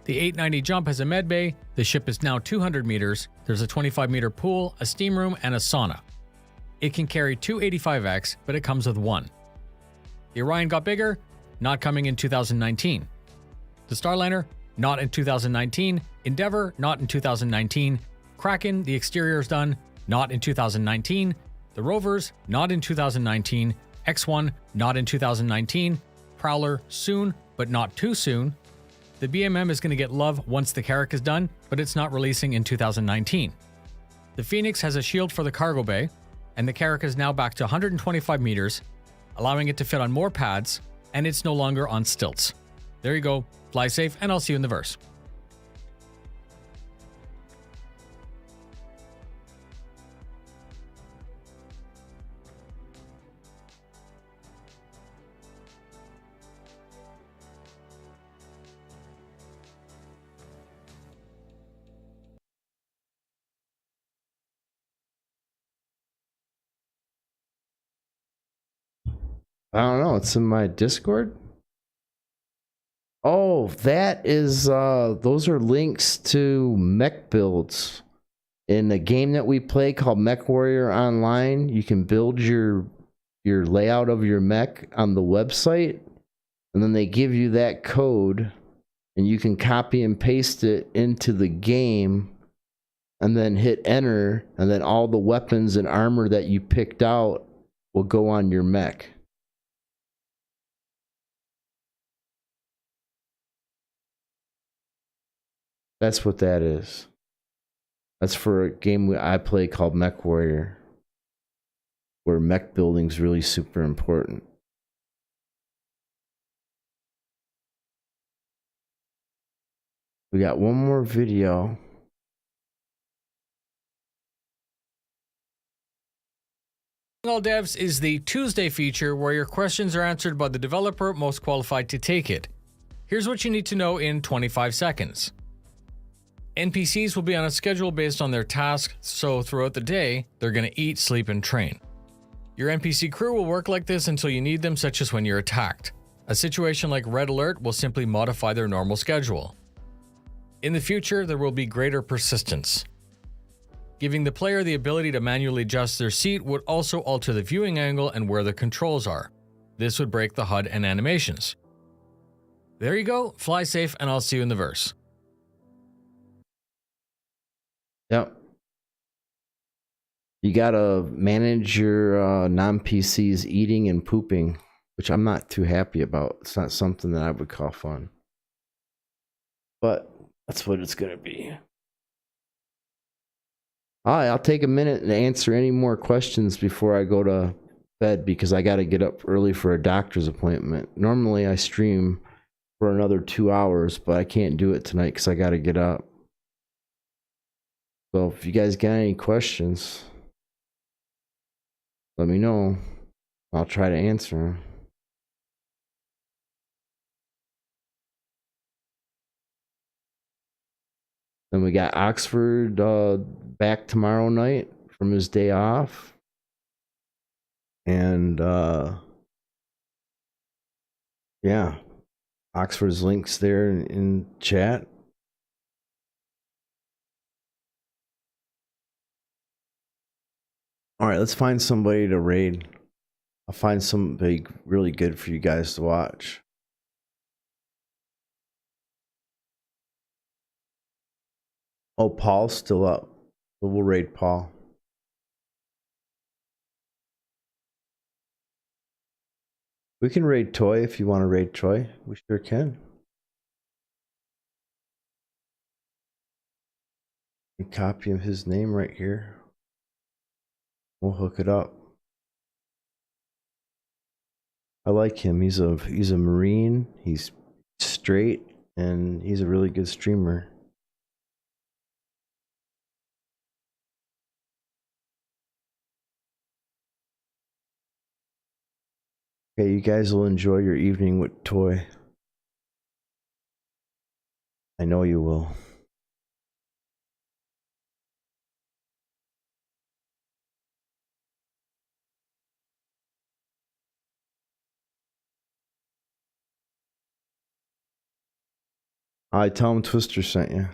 The 890 jump has a med bay, the ship is now 200 meters, there's a 25 meter pool, a steam room, and a sauna. It can carry two 85X, but it comes with one. The Orion got bigger, not coming in 2019. The Starliner, not in 2019. Endeavour, not in 2019. Kraken, the exterior is done, not in 2019. The Rovers, not in 2019. X1, not in 2019. Prowler, soon, but not too soon. The BMM is going to get love once the Carrack is done, but it's not releasing in 2019. The Phoenix has a shield for the cargo bay, and the Carrack is now back to 125 meters, allowing it to fit on more pads, and it's no longer on stilts. There you go, fly safe, and I'll see you in the verse. I don't know. It's in my Discord. Oh, that is those are links to mech builds. In a game that we play called Mech Warrior Online, you can build your layout of your mech on the website, and then they give you that code, and you can copy and paste it into the game, and then hit enter, and then all the weapons and armor that you picked out will go on your mech. That's what that is. That's for a game I play called Mech Warrior, where mech building's really super important. We got one more video. All Devs is the Tuesday feature where your questions are answered by the developer most qualified to take it. Here's what you need to know in 25 seconds. NPCs will be on a schedule based on their task, so throughout the day, they're going to eat, sleep, and train. Your NPC crew will work like this until you need them, such as when you're attacked. A situation like Red Alert will simply modify their normal schedule. In the future, there will be greater persistence. Giving the player the ability to manually adjust their seat would also alter the viewing angle and where the controls are. This would break the HUD and animations. There you go, fly safe, and I'll see you in the verse. Yep. You gotta manage your non-PCs eating and pooping, which I'm not too happy about. It's not something that I would call fun. But that's what it's gonna be. Alright, I'll take a minute and answer any more questions before I go to bed because I gotta get up early for a doctor's appointment. Normally I stream for another 2 hours, but I can't do it tonight because I gotta get up. So if you guys got any questions, let me know. I'll try to answer them. Then we got Oxford back tomorrow night from his day off. And yeah, Oxford's links there in chat. All right, let's find somebody to raid. I'll find somebody really good for you guys to watch. Oh, Paul's still up. So we'll raid Paul. We can raid Toy if you want to raid Troy. We sure can. You copy of his name right here. We'll hook it up. I like him. He's a Marine. He's straight and he's a really good streamer. Okay, you guys will enjoy your evening with Toy. I know you will. I tell him Twister sent you.